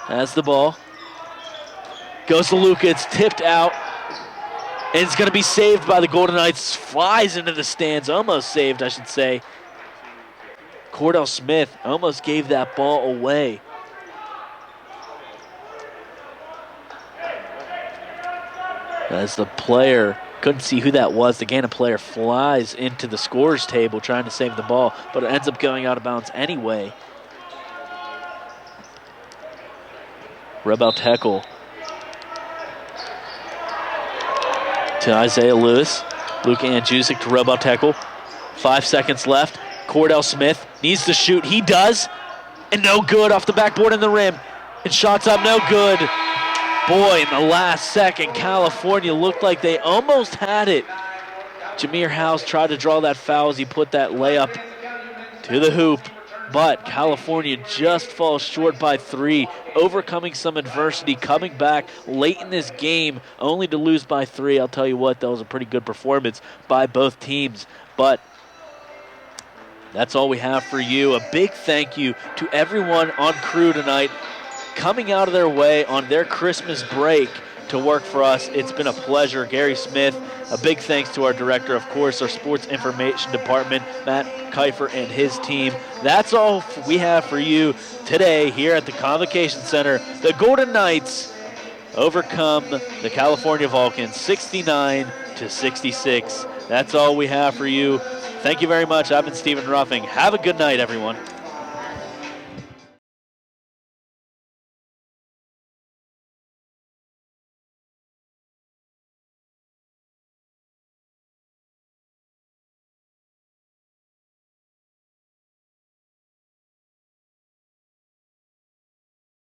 has the ball. Goes to Luca. It's tipped out. And it's going to be saved by the Golden Knights. Flies into the stands. Almost saved, I should say. Cordell Smith almost gave that ball away. As the player, couldn't see who that was, the Gannon player flies into the scorer's table trying to save the ball, but it ends up going out of bounds anyway. Rebel tackle to Isaiah Lewis. Luka Andjusic to Rebel tackle. 5 seconds left. Cordell Smith needs to shoot. He does. And no good off the backboard in the rim. And shots up, no good. Boy, in the last second, California looked like they almost had it. Jameer Howes tried to draw that foul as he put that layup to the hoop. But California just falls short by 3, overcoming some adversity, coming back late in this game, only to lose by 3. I'll tell you what, that was a pretty good performance by both teams. But that's all we have for you. A big thank you to everyone on crew tonight, coming out of their way on their Christmas break to work for us. It's been a pleasure. Gary Smith, a big thanks to our director, of course, our sports information department, Matt Kiefer and his team. That's all we have for you today here at the Convocation Center. The Golden Knights overcome the California Vulcans 69-66. That's all we have for you. Thank you very much. I've been Stephen Ruffing. Have a good night, everyone.